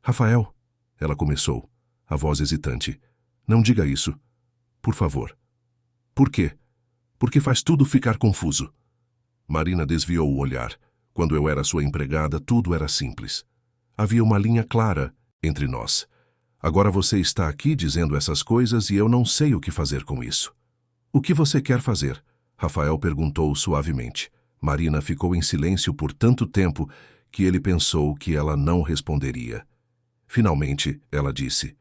Rafael, ela começou, a voz hesitante. Não diga isso. Por favor. Por quê? Porque faz tudo ficar confuso. Marina desviou o olhar. Quando eu era sua empregada, tudo era simples. Havia uma linha clara entre nós. Agora você está aqui dizendo essas coisas e eu não sei o que fazer com isso. O que você quer fazer? Rafael perguntou suavemente. Marina ficou em silêncio por tanto tempo que ele pensou que ela não responderia. Finalmente, ela disse,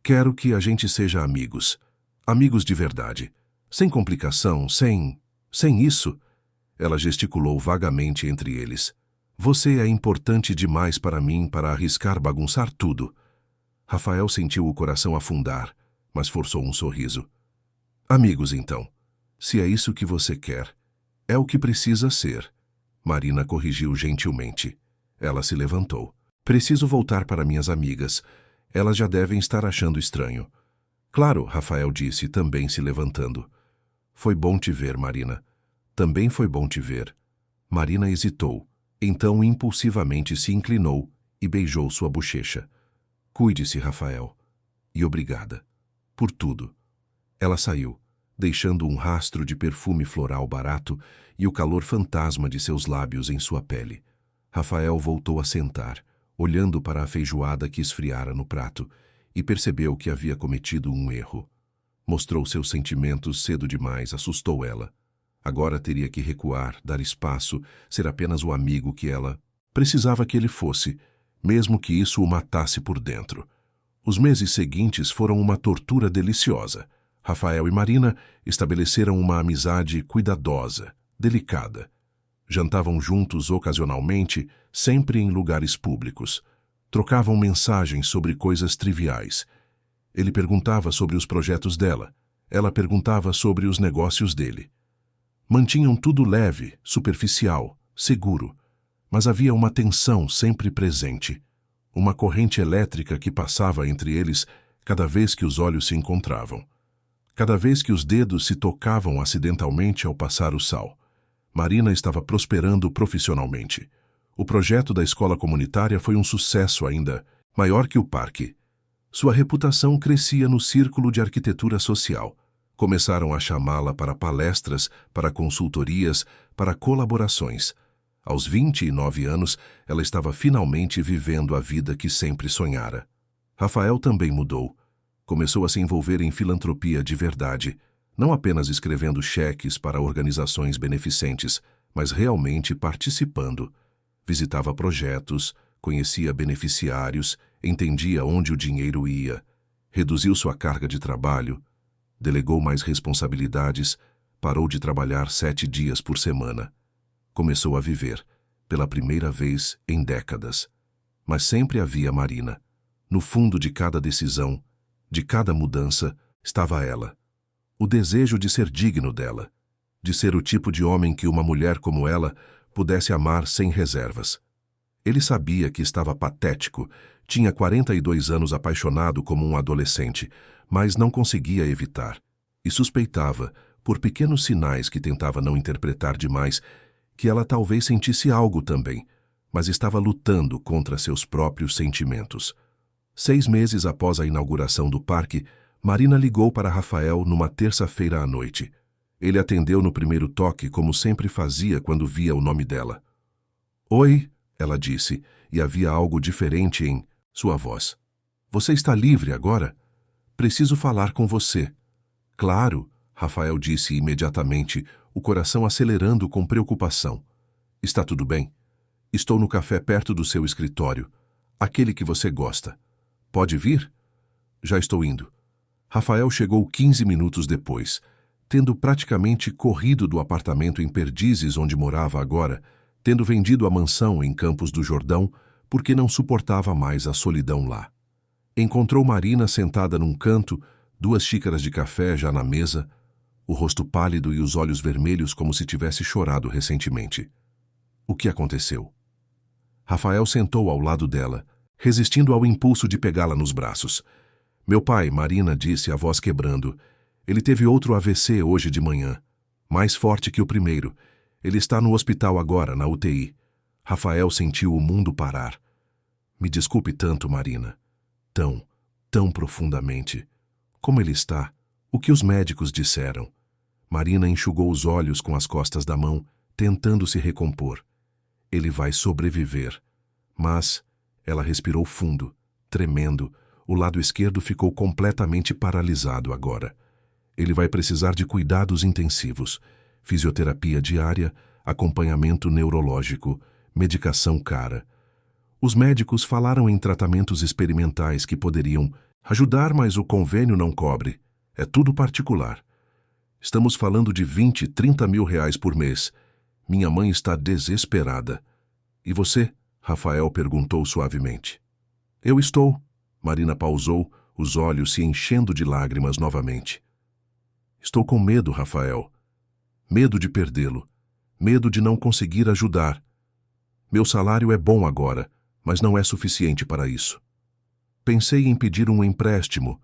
quero que a gente seja amigos. Amigos de verdade. Sem complicação, sem isso. Ela gesticulou vagamente entre eles. Você é importante demais para mim para arriscar bagunçar tudo. Rafael sentiu o coração afundar, mas forçou um sorriso. Amigos, então. Se é isso que você quer, é o que precisa ser. Marina corrigiu gentilmente. Ela se levantou. Preciso voltar para minhas amigas. Elas já devem estar achando estranho. Claro, Rafael disse, também se levantando. Foi bom te ver, Marina. Também foi bom te ver. Marina hesitou, então impulsivamente se inclinou e beijou sua bochecha. Cuide-se, Rafael. E obrigada. Por tudo. Ela saiu, deixando um rastro de perfume floral barato e o calor fantasma de seus lábios em sua pele. Rafael voltou a sentar, olhando para a feijoada que esfriara no prato, e percebeu que havia cometido um erro. Mostrou seus sentimentos cedo demais, assustou ela. Agora teria que recuar, dar espaço, ser apenas o amigo que ela precisava que ele fosse, mesmo que isso o matasse por dentro. Os meses seguintes foram uma tortura deliciosa. Rafael e Marina estabeleceram uma amizade cuidadosa, delicada. Jantavam juntos ocasionalmente, sempre em lugares públicos. Trocavam mensagens sobre coisas triviais. Ele perguntava sobre os projetos dela. Ela perguntava sobre os negócios dele. Mantinham tudo leve, superficial, seguro. Mas havia uma tensão sempre presente. Uma corrente elétrica que passava entre eles cada vez que os olhos se encontravam. Cada vez que os dedos se tocavam acidentalmente ao passar o sal. Marina estava prosperando profissionalmente. O projeto da escola comunitária foi um sucesso ainda maior que o parque. Sua reputação crescia no círculo de arquitetura social. Começaram a chamá-la para palestras, para consultorias, para colaborações. Aos 29 anos, ela estava finalmente vivendo a vida que sempre sonhara. Rafael também mudou. Começou a se envolver em filantropia de verdade, não apenas escrevendo cheques para organizações beneficentes, mas realmente participando. Visitava projetos, conhecia beneficiários, entendia onde o dinheiro ia, reduziu sua carga de trabalho, delegou mais responsabilidades, parou de trabalhar 7 dias por semana. Começou a viver, pela primeira vez em décadas. Mas sempre havia Marina. No fundo de cada decisão, de cada mudança, estava ela. O desejo de ser digno dela, de ser o tipo de homem que uma mulher como ela pudesse amar sem reservas. Ele sabia que estava patético, tinha 42 anos apaixonado como um adolescente, mas não conseguia evitar. E suspeitava, por pequenos sinais que tentava não interpretar demais, que ela talvez sentisse algo também, mas estava lutando contra seus próprios sentimentos. 6 meses após a inauguração do parque, Marina ligou para Rafael numa terça-feira à noite. Ele atendeu no primeiro toque, como sempre fazia quando via o nome dela. "Oi", ela disse, e havia algo diferente em sua voz. "Você está livre agora? Preciso falar com você." "Claro", Rafael disse imediatamente, o coração acelerando com preocupação. "Está tudo bem? Estou no café perto do seu escritório, aquele que você gosta. Pode vir?" "Já estou indo." Rafael chegou 15 minutos depois, tendo praticamente corrido do apartamento em Perdizes onde morava agora, tendo vendido a mansão em Campos do Jordão porque não suportava mais a solidão lá. Encontrou Marina sentada num canto, 2 xícaras de café já na mesa, o rosto pálido e os olhos vermelhos como se tivesse chorado recentemente. O que aconteceu? Rafael sentou ao lado dela, resistindo ao impulso de pegá-la nos braços. "Meu pai", Marina disse, a voz quebrando. "Ele teve outro AVC hoje de manhã, mais forte que o primeiro. Ele está no hospital agora, na UTI." Rafael sentiu o mundo parar. "Me desculpe tanto, Marina. Tão profundamente. Como ele está? O que os médicos disseram?" Marina enxugou os olhos com as costas da mão, tentando se recompor. "Ele vai sobreviver." Mas ela respirou fundo, tremendo. O lado esquerdo ficou completamente paralisado agora. Ele vai precisar de cuidados intensivos, fisioterapia diária, acompanhamento neurológico, medicação cara. Os médicos falaram em tratamentos experimentais que poderiam ajudar, mas o convênio não cobre. É tudo particular. Estamos falando de 20, 30 mil reais por mês. Minha mãe está desesperada. "E você?", Rafael perguntou suavemente. "Eu estou." Marina pausou, os olhos se enchendo de lágrimas novamente. "Estou com medo, Rafael. Medo de perdê-lo. Medo de não conseguir ajudar. Meu salário é bom agora, mas não é suficiente para isso. Pensei em pedir um empréstimo,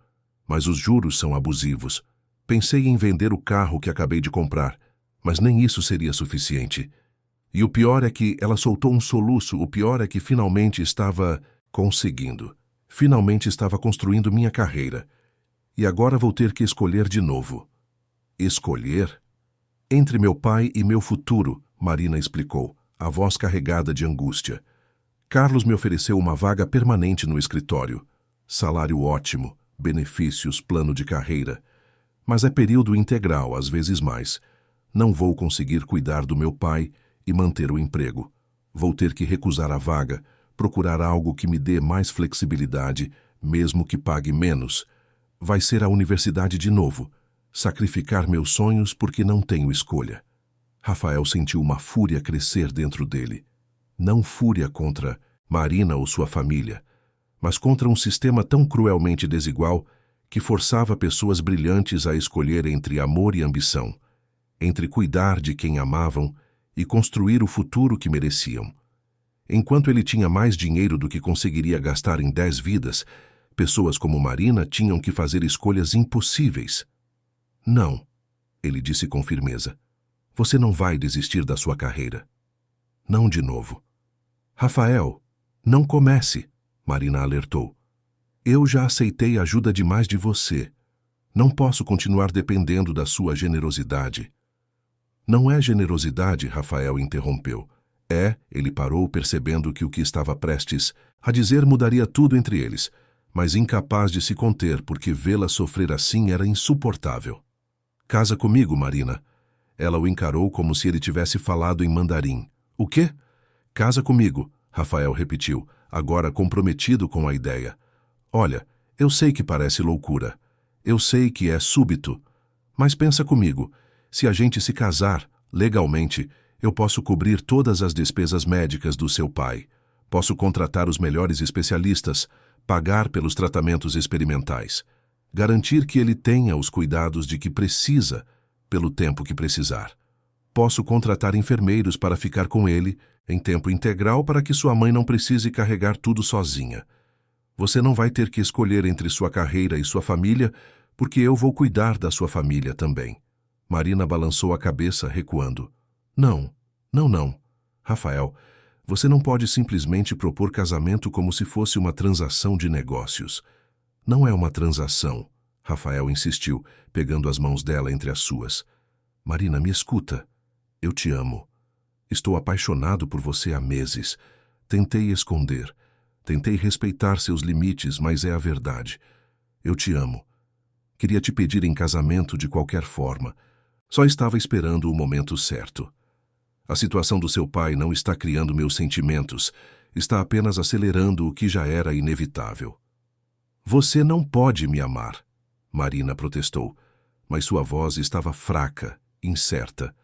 mas os juros são abusivos. Pensei em vender o carro que acabei de comprar, mas nem isso seria suficiente. E o pior é que ela soltou um soluço, o pior é que finalmente estava conseguindo. Finalmente estava construindo minha carreira. E agora vou ter que escolher de novo. Escolher? Entre meu pai e meu futuro, Marina explicou, a voz carregada de angústia. Carlos me ofereceu uma vaga permanente no escritório. Salário ótimo, benefícios, plano de carreira. Mas é período integral, às vezes mais. Não vou conseguir cuidar do meu pai e manter o emprego. Vou ter que recusar a vaga, procurar algo que me dê mais flexibilidade, mesmo que pague menos. Vai ser a universidade de novo. Sacrificar meus sonhos porque não tenho escolha. Rafael sentiu uma fúria crescer dentro dele. Não fúria contra Marina ou sua família, mas contra um sistema tão cruelmente desigual que forçava pessoas brilhantes a escolher entre amor e ambição, entre cuidar de quem amavam e construir o futuro que mereciam. Enquanto ele tinha mais dinheiro do que conseguiria gastar em 10 vidas, pessoas como Marina tinham que fazer escolhas impossíveis. Não, ele disse com firmeza. Você não vai desistir da sua carreira. Não de novo. Rafael, não comece, Marina alertou. Eu já aceitei a ajuda demais de você. Não posso continuar dependendo da sua generosidade. Não é generosidade, Rafael interrompeu. Ele parou percebendo que o que estava prestes a dizer mudaria tudo entre eles, mas incapaz de se conter porque vê-la sofrer assim era insuportável. Casa comigo, Marina. Ela o encarou como se ele tivesse falado em mandarim. O quê? Casa comigo, Rafael repetiu, agora comprometido com a ideia. Olha, eu sei que parece loucura. Eu sei que é súbito. Mas pensa comigo, se a gente se casar, legalmente, eu posso cobrir todas as despesas médicas do seu pai. Posso contratar os melhores especialistas, pagar pelos tratamentos experimentais, garantir que ele tenha os cuidados de que precisa, pelo tempo que precisar. Posso contratar enfermeiros para ficar com ele, em tempo integral, para que sua mãe não precise carregar tudo sozinha. Você não vai ter que escolher entre sua carreira e sua família, porque eu vou cuidar da sua família também. Marina balançou a cabeça, recuando. Não. Rafael, você não pode simplesmente propor casamento como se fosse uma transação de negócios. Não é uma transação, Rafael insistiu, pegando as mãos dela entre as suas. Marina, me escuta. Eu te amo. Estou apaixonado por você há meses. Tentei esconder. Tentei respeitar seus limites, mas é a verdade. Eu te amo. Queria te pedir em casamento de qualquer forma. Só estava esperando o momento certo. A situação do seu pai não está criando meus sentimentos. Está apenas acelerando o que já era inevitável. Você não pode me amar, Marina protestou, mas sua voz estava fraca, incerta.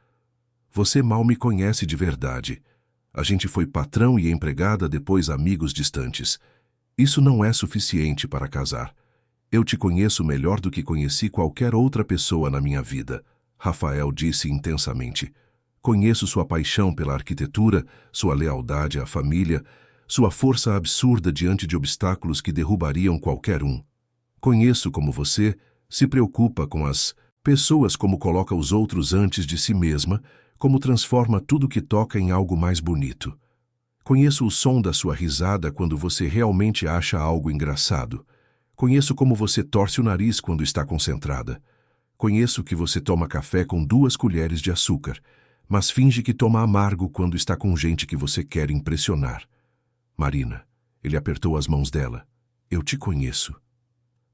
Você mal me conhece de verdade. A gente foi patrão e empregada, depois amigos distantes. Isso não é suficiente para casar. Eu te conheço melhor do que conheci qualquer outra pessoa na minha vida, Rafael disse intensamente. Conheço sua paixão pela arquitetura, sua lealdade à família, sua força absurda diante de obstáculos que derrubariam qualquer um. Conheço como você se preocupa com as pessoas, como coloca os outros antes de si mesma, como transforma tudo que toca em algo mais bonito. Conheço o som da sua risada quando você realmente acha algo engraçado. Conheço como você torce o nariz quando está concentrada. Conheço que você toma café com 2 colheres de açúcar, mas finge que toma amargo quando está com gente que você quer impressionar. Marina, ele apertou as mãos dela. Eu te conheço.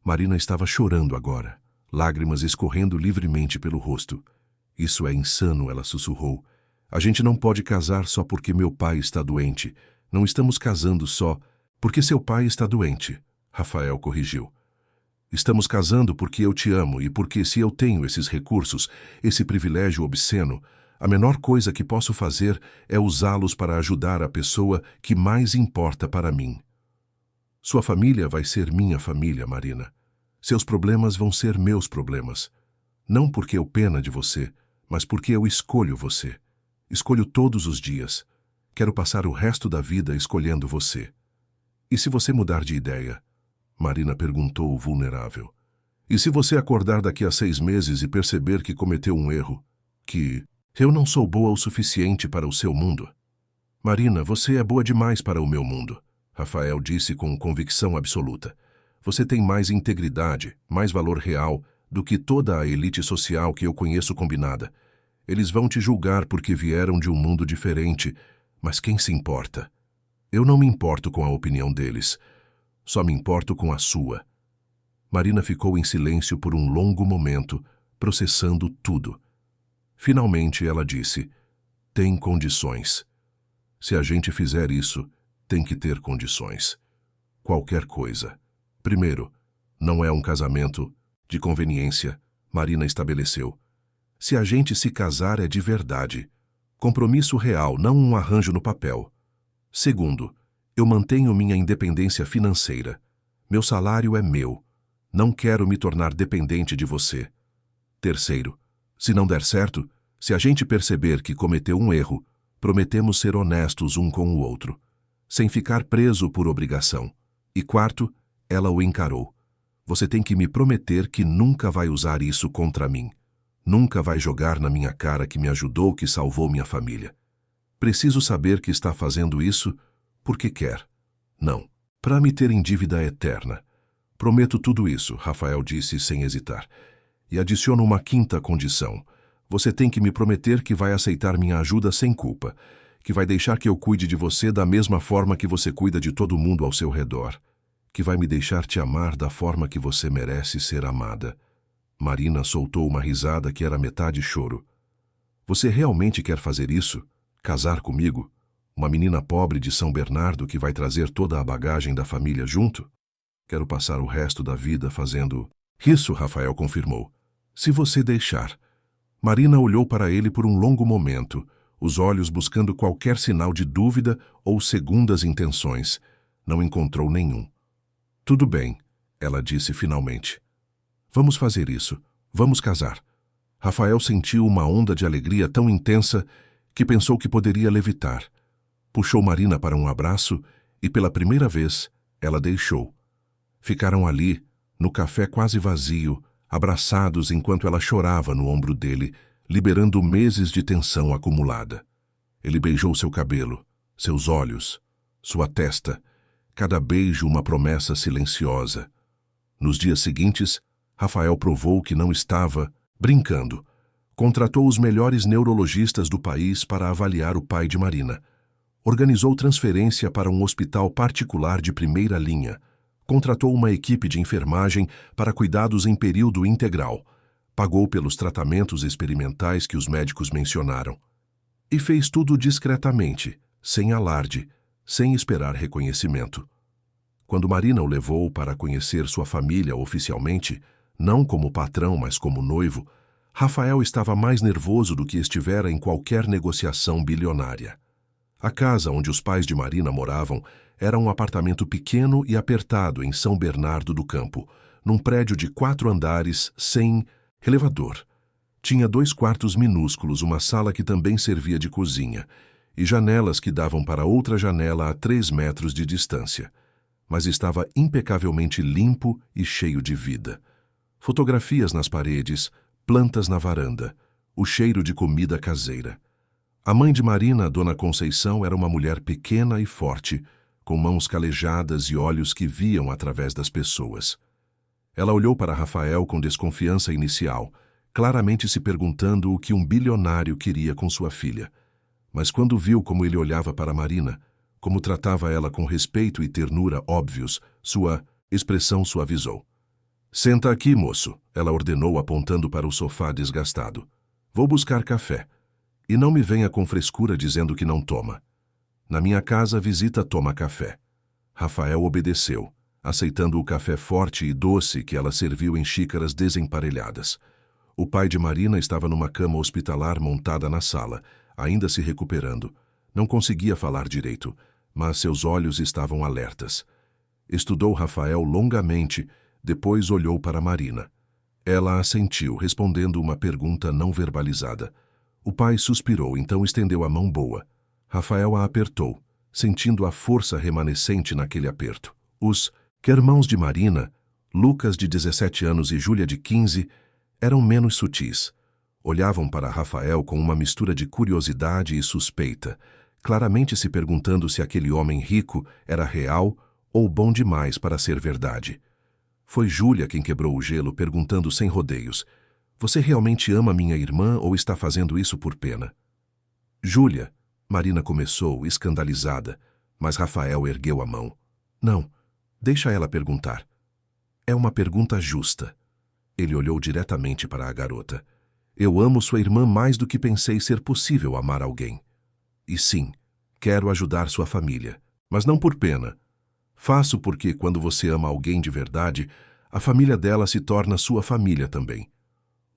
Marina estava chorando agora, lágrimas escorrendo livremente pelo rosto. Isso é insano, ela sussurrou. A gente não pode casar só porque meu pai está doente. Não estamos casando só porque seu pai está doente, Rafael corrigiu. Estamos casando porque eu te amo e porque se eu tenho esses recursos, esse privilégio obsceno, a menor coisa que posso fazer é usá-los para ajudar a pessoa que mais importa para mim. Sua família vai ser minha família, Marina. Seus problemas vão ser meus problemas. Não porque eu pena de você, mas porque eu escolho você. Escolho todos os dias. Quero passar o resto da vida escolhendo você. E se você mudar de ideia? Marina perguntou, vulnerável. E se você acordar daqui a 6 meses e perceber que cometeu um erro? Que eu não sou boa o suficiente para o seu mundo? Marina, você é boa demais para o meu mundo, Rafael disse com convicção absoluta. Você tem mais integridade, mais valor real do que toda a elite social que eu conheço combinada. Eles vão te julgar porque vieram de um mundo diferente, mas quem se importa? Eu não me importo com a opinião deles, só me importo com a sua. Marina ficou em silêncio por um longo momento, processando tudo. Finalmente ela disse: tem condições. Se a gente fizer isso, tem que ter condições. Qualquer coisa. Primeiro, não é um casamento de conveniência, Marina estabeleceu. Se a gente se casar é de verdade. Compromisso real, não um arranjo no papel. Segundo, eu mantenho minha independência financeira. Meu salário é meu. Não quero me tornar dependente de você. Terceiro, se não der certo, se a gente perceber que cometeu um erro, prometemos ser honestos um com o outro, sem ficar preso por obrigação. E quarto, ela o encarou. Você tem que me prometer que nunca vai usar isso contra mim. Nunca vai jogar na minha cara que me ajudou, que salvou minha família. Preciso saber que está fazendo isso porque quer. Não, para me ter em dívida eterna. Prometo tudo isso, Rafael disse sem hesitar. E adiciono uma quinta condição. Você tem que me prometer que vai aceitar minha ajuda sem culpa, que vai deixar que eu cuide de você da mesma forma que você cuida de todo mundo ao seu redor, que vai me deixar te amar da forma que você merece ser amada. Marina soltou uma risada que era metade choro. Você realmente quer fazer isso? Casar comigo? Uma menina pobre de São Bernardo que vai trazer toda a bagagem da família junto? Quero passar o resto da vida fazendo... Isso, Rafael confirmou. Se você deixar. Marina olhou para ele por um longo momento, os olhos buscando qualquer sinal de dúvida ou segundas intenções. Não encontrou nenhum. Tudo bem, ela disse finalmente. Vamos fazer isso. Vamos casar. Rafael sentiu uma onda de alegria tão intensa que pensou que poderia levitar. Puxou Marina para um abraço e, pela primeira vez, ela deixou. Ficaram ali, no café quase vazio, abraçados enquanto ela chorava no ombro dele, liberando meses de tensão acumulada. Ele beijou seu cabelo, seus olhos, sua testa, cada beijo uma promessa silenciosa. Nos dias seguintes, Rafael provou que não estava brincando. Contratou os melhores neurologistas do país para avaliar o pai de Marina. Organizou transferência para um hospital particular de primeira linha. Contratou uma equipe de enfermagem para cuidados em período integral. Pagou pelos tratamentos experimentais que os médicos mencionaram. E fez tudo discretamente, sem alarde, sem esperar reconhecimento. Quando Marina o levou para conhecer sua família oficialmente, não como patrão, mas como noivo, Rafael estava mais nervoso do que estivera em qualquer negociação bilionária. A casa onde os pais de Marina moravam era um apartamento pequeno e apertado em São Bernardo do Campo, num prédio de 4 andares sem elevador. Tinha 2 quartos minúsculos, uma sala que também servia de cozinha, e janelas que davam para outra janela a 3 metros de distância. Mas estava impecavelmente limpo e cheio de vida. Fotografias nas paredes, plantas na varanda, o cheiro de comida caseira. A mãe de Marina, Dona Conceição, era uma mulher pequena e forte, com mãos calejadas e olhos que viam através das pessoas. Ela olhou para Rafael com desconfiança inicial, claramente se perguntando o que um bilionário queria com sua filha. Mas quando viu como ele olhava para Marina, como tratava ela com respeito e ternura óbvios, sua expressão suavizou. Senta aqui, moço, ela ordenou apontando para o sofá desgastado. Vou buscar café. E não me venha com frescura dizendo que não toma. Na minha casa, a visita toma café. Rafael obedeceu, aceitando o café forte e doce que ela serviu em xícaras desemparelhadas. O pai de Marina estava numa cama hospitalar montada na sala, ainda se recuperando. Não conseguia falar direito, mas seus olhos estavam alertas. Estudou Rafael longamente, depois olhou para Marina. Ela assentiu, respondendo uma pergunta não verbalizada. O pai suspirou, então estendeu a mão boa. Rafael a apertou, sentindo a força remanescente naquele aperto. Os irmãos de Marina, Lucas de 17 anos e Júlia de 15, eram menos sutis. Olhavam para Rafael com uma mistura de curiosidade e suspeita, claramente se perguntando se aquele homem rico era real ou bom demais para ser verdade. Foi Júlia quem quebrou o gelo, perguntando sem rodeios: "Você realmente ama minha irmã ou está fazendo isso por pena?" "Júlia", Marina começou, escandalizada, mas Rafael ergueu a mão. "Não, deixa ela perguntar. É uma pergunta justa." Ele olhou diretamente para a garota. "Eu amo sua irmã mais do que pensei ser possível amar alguém. E sim, quero ajudar sua família, mas não por pena. Faço porque quando você ama alguém de verdade, a família dela se torna sua família também.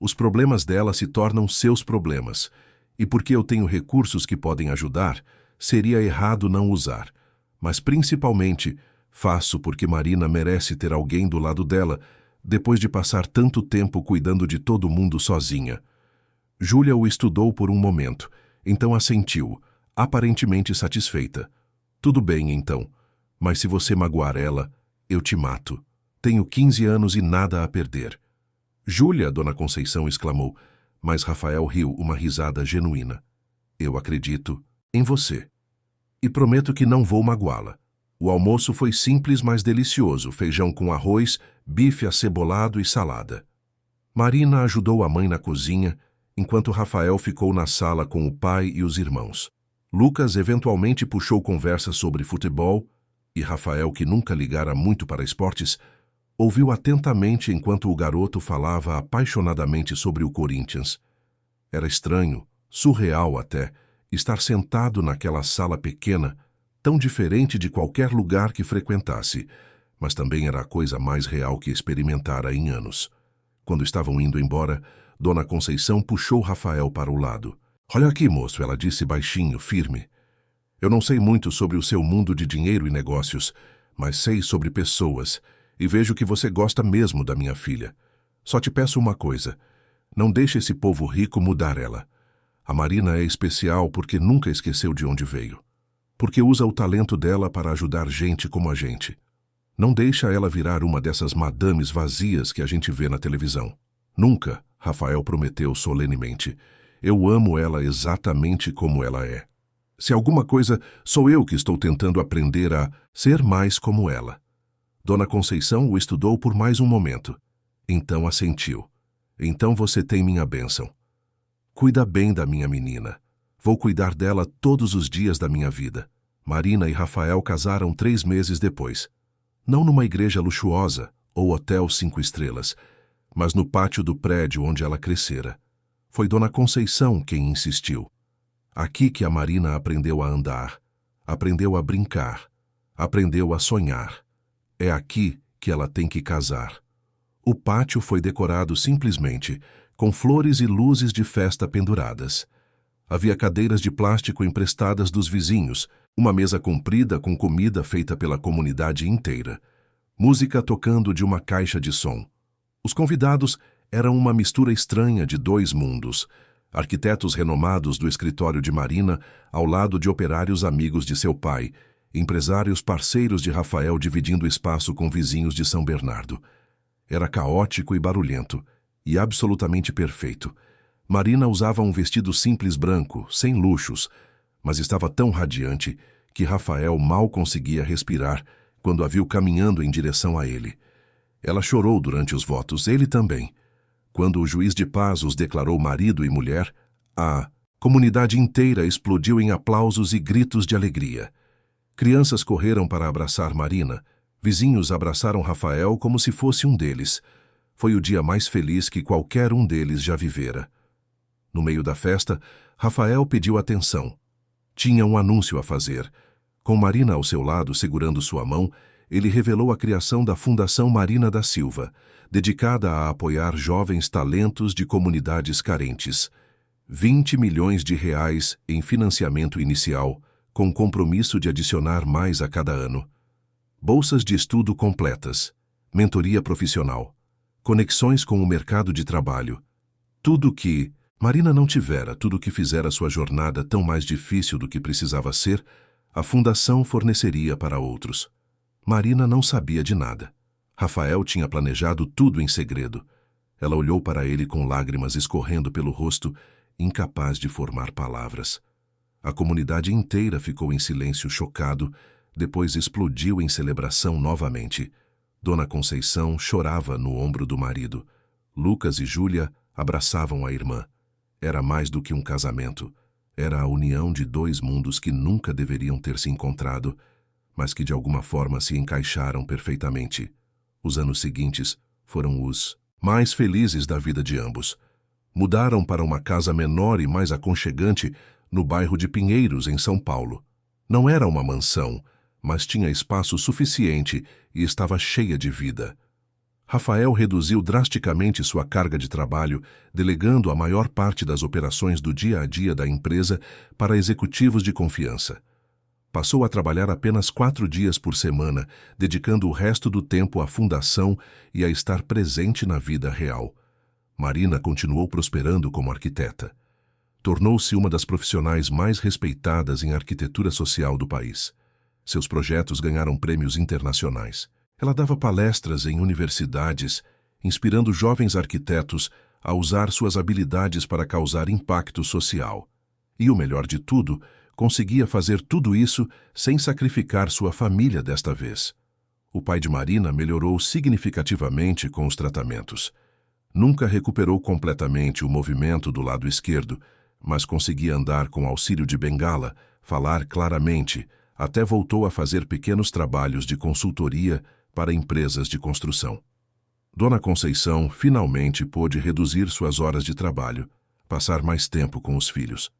Os problemas dela se tornam seus problemas, e porque eu tenho recursos que podem ajudar, seria errado não usar. Mas principalmente, faço porque Marina merece ter alguém do lado dela, depois de passar tanto tempo cuidando de todo mundo sozinha." Júlia o estudou por um momento, então assentiu, aparentemente satisfeita. "Tudo bem, então. Mas se você magoar ela, eu te mato. Tenho 15 anos e nada a perder." "Júlia", Dona Conceição exclamou, mas Rafael riu uma risada genuína. "Eu acredito em você. E prometo que não vou magoá-la." O almoço foi simples, mas delicioso: feijão com arroz, bife acebolado e salada. Marina ajudou a mãe na cozinha, enquanto Rafael ficou na sala com o pai e os irmãos. Lucas eventualmente puxou conversa sobre futebol, e Rafael, que nunca ligara muito para esportes, ouviu atentamente enquanto o garoto falava apaixonadamente sobre o Corinthians. Era estranho, surreal até, estar sentado naquela sala pequena, tão diferente de qualquer lugar que frequentasse, mas também era a coisa mais real que experimentara em anos. Quando estavam indo embora, Dona Conceição puxou Rafael para o lado. "Olha aqui, moço", ela disse baixinho, firme. "Eu não sei muito sobre o seu mundo de dinheiro e negócios, mas sei sobre pessoas, e vejo que você gosta mesmo da minha filha. Só te peço uma coisa: não deixe esse povo rico mudar ela. A Marina é especial porque nunca esqueceu de onde veio. Porque usa o talento dela para ajudar gente como a gente. Não deixa ela virar uma dessas madames vazias que a gente vê na televisão. Nunca", Rafael prometeu solenemente. "Eu amo ela exatamente como ela é. Se alguma coisa, sou eu que estou tentando aprender a ser mais como ela." Dona Conceição o estudou por mais um momento. Então assentiu. "Então você tem minha bênção. Cuida bem da minha menina. Vou cuidar dela todos os dias da minha vida." Marina e Rafael casaram 3 meses depois. Não numa igreja luxuosa ou hotel 5 estrelas, mas no pátio do prédio onde ela crescera. Foi Dona Conceição quem insistiu. Aqui que a Marina aprendeu a andar, aprendeu a brincar, aprendeu a sonhar. É aqui que ela tem que casar. O pátio foi decorado simplesmente, com flores e luzes de festa penduradas. Havia cadeiras de plástico emprestadas dos vizinhos, uma mesa comprida com comida feita pela comunidade inteira, música tocando de uma caixa de som. Os convidados eram uma mistura estranha de 2 mundos: arquitetos renomados do escritório de Marina ao lado de operários amigos de seu pai, empresários parceiros de Rafael dividindo espaço com vizinhos de São Bernardo. Era caótico e barulhento, e absolutamente perfeito. Marina usava um vestido simples branco, sem luxos, mas estava tão radiante que Rafael mal conseguia respirar quando a viu caminhando em direção a ele. Ela chorou durante os votos, ele também. Quando o juiz de paz os declarou marido e mulher, a comunidade inteira explodiu em aplausos e gritos de alegria. Crianças correram para abraçar Marina, vizinhos abraçaram Rafael como se fosse um deles. Foi o dia mais feliz que qualquer um deles já vivera. No meio da festa, Rafael pediu atenção. Tinha um anúncio a fazer. Com Marina ao seu lado, segurando sua mão, ele revelou a criação da Fundação Marina da Silva, dedicada a apoiar jovens talentos de comunidades carentes. 20 milhões de reais em financiamento inicial, com compromisso de adicionar mais a cada ano. Bolsas de estudo completas, mentoria profissional, conexões com o mercado de trabalho. Tudo que Marina não tivera, tudo que fizera sua jornada tão mais difícil do que precisava ser, a fundação forneceria para outros. Marina não sabia de nada. Rafael tinha planejado tudo em segredo. Ela olhou para ele com lágrimas escorrendo pelo rosto, incapaz de formar palavras. A comunidade inteira ficou em silêncio chocado, depois explodiu em celebração novamente. Dona Conceição chorava no ombro do marido. Lucas e Júlia abraçavam a irmã. Era mais do que um casamento. Era a união de dois mundos que nunca deveriam ter se encontrado, mas que de alguma forma se encaixaram perfeitamente. Os anos seguintes foram os mais felizes da vida de ambos. Mudaram para uma casa menor e mais aconchegante no bairro de Pinheiros, em São Paulo. Não era uma mansão, mas tinha espaço suficiente e estava cheia de vida. Rafael reduziu drasticamente sua carga de trabalho, delegando a maior parte das operações do dia a dia da empresa para executivos de confiança. Passou a trabalhar apenas 4 dias por semana, dedicando o resto do tempo à fundação e a estar presente na vida real. Marina continuou prosperando como arquiteta. Tornou-se uma das profissionais mais respeitadas em arquitetura social do país. Seus projetos ganharam prêmios internacionais. Ela dava palestras em universidades, inspirando jovens arquitetos a usar suas habilidades para causar impacto social. E o melhor de tudo, conseguia fazer tudo isso sem sacrificar sua família desta vez. O pai de Marina melhorou significativamente com os tratamentos. Nunca recuperou completamente o movimento do lado esquerdo, mas conseguia andar com auxílio de bengala, falar claramente, até voltou a fazer pequenos trabalhos de consultoria para empresas de construção. Dona Conceição finalmente pôde reduzir suas horas de trabalho, passar mais tempo com os filhos.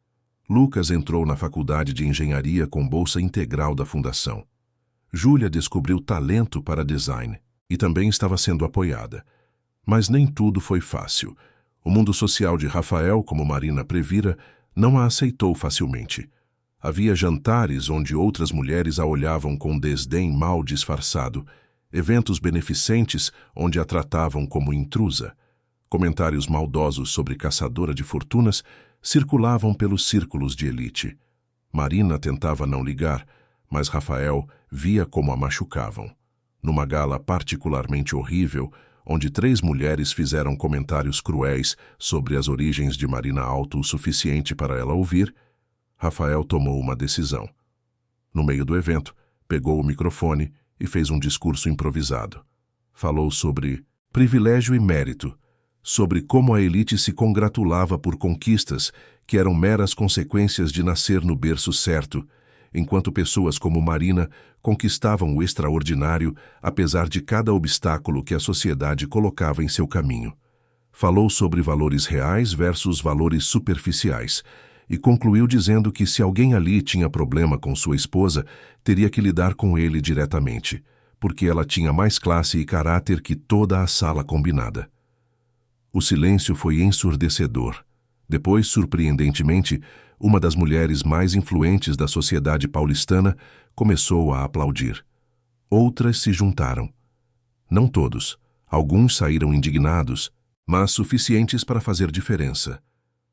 Lucas entrou na faculdade de engenharia com bolsa integral da fundação. Júlia descobriu talento para design e também estava sendo apoiada. Mas nem tudo foi fácil. O mundo social de Rafael, como Marina previra, não a aceitou facilmente. Havia jantares onde outras mulheres a olhavam com desdém mal disfarçado, eventos beneficentes onde a tratavam como intrusa. Comentários maldosos sobre caçadora de fortunas circulavam pelos círculos de elite. Marina tentava não ligar, mas Rafael via como a machucavam. Numa gala particularmente horrível, onde 3 mulheres fizeram comentários cruéis sobre as origens de Marina alto o suficiente para ela ouvir, Rafael tomou uma decisão. No meio do evento, pegou o microfone e fez um discurso improvisado. Falou sobre privilégio e mérito, sobre como a elite se congratulava por conquistas que eram meras consequências de nascer no berço certo, enquanto pessoas como Marina conquistavam o extraordinário apesar de cada obstáculo que a sociedade colocava em seu caminho. Falou sobre valores reais versus valores superficiais e concluiu dizendo que se alguém ali tinha problema com sua esposa, teria que lidar com ele diretamente, porque ela tinha mais classe e caráter que toda a sala combinada. O silêncio foi ensurdecedor. Depois, surpreendentemente, uma das mulheres mais influentes da sociedade paulistana começou a aplaudir. Outras se juntaram. Não todos. Alguns saíram indignados, mas suficientes para fazer diferença.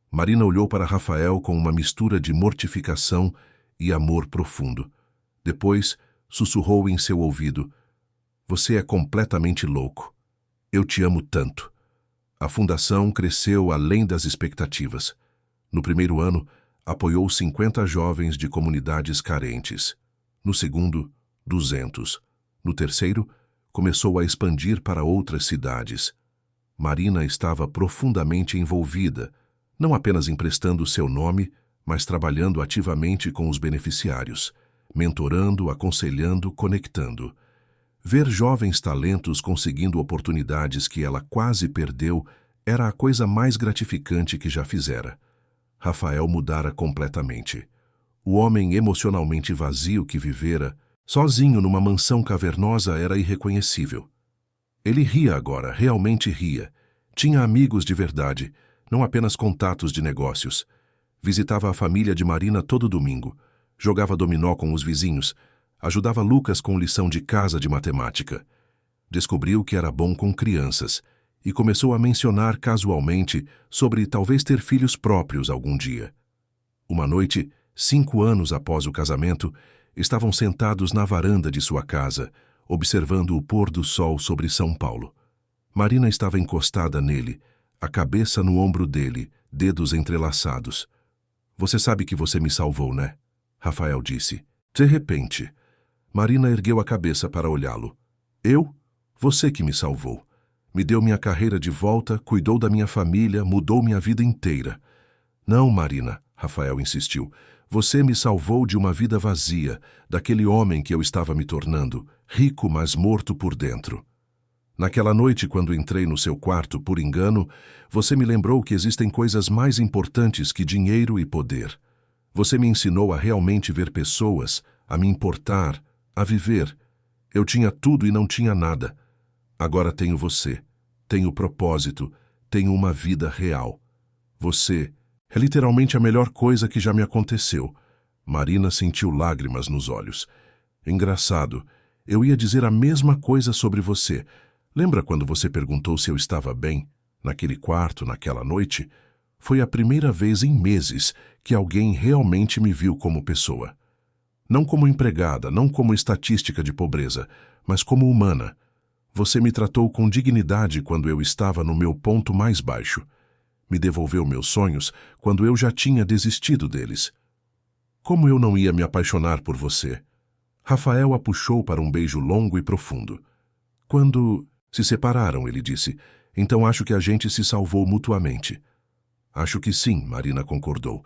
Marina olhou para Rafael com uma mistura de mortificação e amor profundo. Depois, sussurrou em seu ouvido: "Você é completamente louco. Eu te amo tanto." A fundação cresceu além das expectativas. No primeiro ano, apoiou 50 jovens de comunidades carentes. No segundo, 200. No terceiro, começou a expandir para outras cidades. Marina estava profundamente envolvida, não apenas emprestando seu nome, mas trabalhando ativamente com os beneficiários, mentorando, aconselhando, conectando. Ver jovens talentos conseguindo oportunidades que ela quase perdeu era a coisa mais gratificante que já fizera. Rafael mudara completamente. O homem emocionalmente vazio que vivera, sozinho numa mansão cavernosa, era irreconhecível. Ele ria agora, realmente ria. Tinha amigos de verdade, não apenas contatos de negócios. Visitava a família de Marina todo domingo. Jogava dominó com os vizinhos. Ajudava Lucas com lição de casa de matemática. Descobriu que era bom com crianças e começou a mencionar casualmente sobre talvez ter filhos próprios algum dia. Uma noite, 5 anos após o casamento, estavam sentados na varanda de sua casa, observando o pôr do sol sobre São Paulo. Marina estava encostada nele, a cabeça no ombro dele, dedos entrelaçados. "Você sabe que você me salvou, né?" Rafael disse. De repente, Marina ergueu a cabeça para olhá-lo. "Eu? Você que me salvou. Me deu minha carreira de volta, cuidou da minha família, mudou minha vida inteira. Não, Marina, Rafael insistiu. Você me salvou de uma vida vazia, daquele homem que eu estava me tornando, rico, mas morto por dentro. Naquela noite, quando entrei no seu quarto por engano, você me lembrou que existem coisas mais importantes que dinheiro e poder. Você me ensinou a realmente ver pessoas, a me importar, a viver. Eu tinha tudo e não tinha nada. Agora tenho você, tenho propósito, tenho uma vida real. Você é literalmente a melhor coisa que já me aconteceu. Marina sentiu lágrimas nos olhos. Engraçado, eu ia dizer a mesma coisa sobre você. Lembra quando você perguntou se eu estava bem? Naquele quarto, naquela noite? Foi a primeira vez em meses que alguém realmente me viu como pessoa. Não como empregada, não como estatística de pobreza, mas como humana. Você me tratou com dignidade quando eu estava no meu ponto mais baixo. Me devolveu meus sonhos quando eu já tinha desistido deles. Como eu não ia me apaixonar por você? Rafael a puxou para um beijo longo e profundo. Quando se separaram, ele disse, então acho que a gente se salvou mutuamente. Acho que sim, Marina concordou.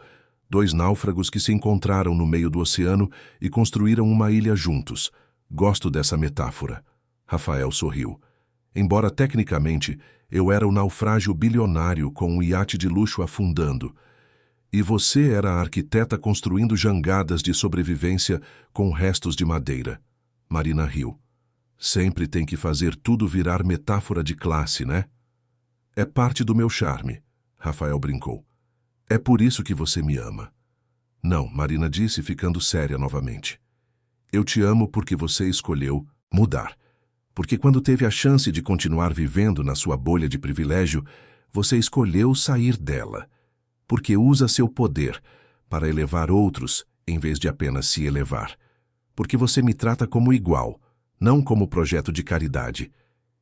2 náufragos que se encontraram no meio do oceano e construíram uma ilha juntos. Gosto dessa metáfora. Rafael sorriu. Embora tecnicamente eu era o naufrágio bilionário com um iate de luxo afundando, e você era a arquiteta construindo jangadas de sobrevivência com restos de madeira. Marina riu. Sempre tem que fazer tudo virar metáfora de classe, né? É parte do meu charme, Rafael brincou. É por isso que você me ama. Não, Marina disse, ficando séria novamente. Eu te amo porque você escolheu mudar. Porque quando teve a chance de continuar vivendo na sua bolha de privilégio, você escolheu sair dela. Porque usa seu poder para elevar outros em vez de apenas se elevar. Porque você me trata como igual, não como projeto de caridade.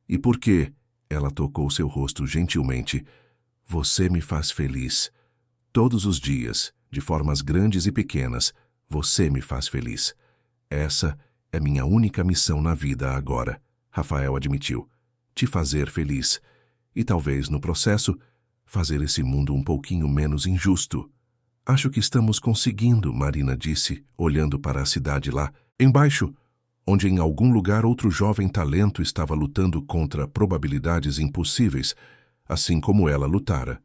E porque, ela tocou seu rosto gentilmente, você me faz feliz. Todos os dias, de formas grandes e pequenas, você me faz feliz. Essa é minha única missão na vida agora, Rafael admitiu. Te fazer feliz. E talvez, no processo, fazer esse mundo um pouquinho menos injusto. Acho que estamos conseguindo, Marina disse, olhando para a cidade lá, embaixo, onde em algum lugar outro jovem talento estava lutando contra probabilidades impossíveis, assim como ela lutara.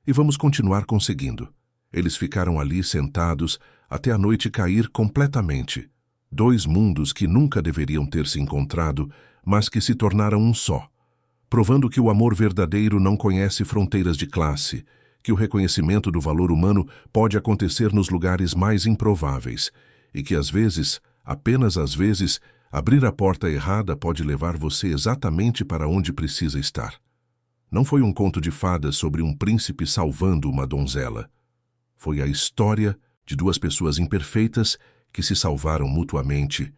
E vamos continuar conseguindo. Eles ficaram ali sentados até a noite cair completamente. 2 mundos que nunca deveriam ter se encontrado, mas que se tornaram um só, provando que o amor verdadeiro não conhece fronteiras de classe, que o reconhecimento do valor humano pode acontecer nos lugares mais improváveis, e que às vezes, apenas às vezes, abrir a porta errada pode levar você exatamente para onde precisa estar. Não foi um conto de fadas sobre um príncipe salvando uma donzela. Foi a história de 2 pessoas imperfeitas que se salvaram mutuamente,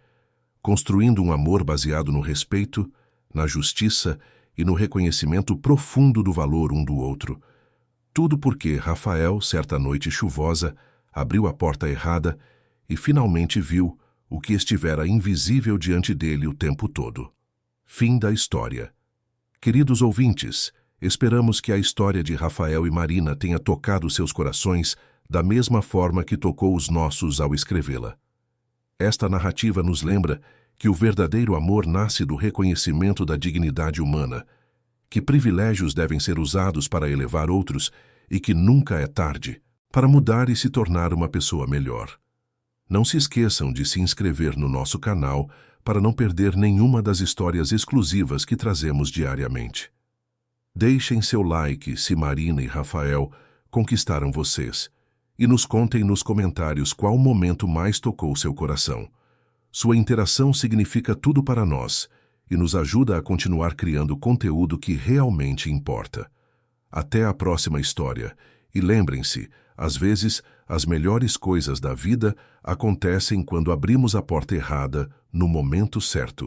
construindo um amor baseado no respeito, na justiça e no reconhecimento profundo do valor um do outro. Tudo porque Rafael, certa noite chuvosa, abriu a porta errada e finalmente viu o que estivera invisível diante dele o tempo todo. Fim da história. Queridos ouvintes, esperamos que a história de Rafael e Marina tenha tocado seus corações da mesma forma que tocou os nossos ao escrevê-la. Esta narrativa nos lembra que o verdadeiro amor nasce do reconhecimento da dignidade humana, que privilégios devem ser usados para elevar outros e que nunca é tarde para mudar e se tornar uma pessoa melhor. Não se esqueçam de se inscrever no nosso canal para não perder nenhuma das histórias exclusivas que trazemos diariamente. Deixem seu like se Marina e Rafael conquistaram vocês e nos contem nos comentários qual momento mais tocou seu coração. Sua interação significa tudo para nós e nos ajuda a continuar criando conteúdo que realmente importa. Até a próxima história. E lembrem-se, às vezes, as melhores coisas da vida acontecem quando abrimos a porta errada no momento certo.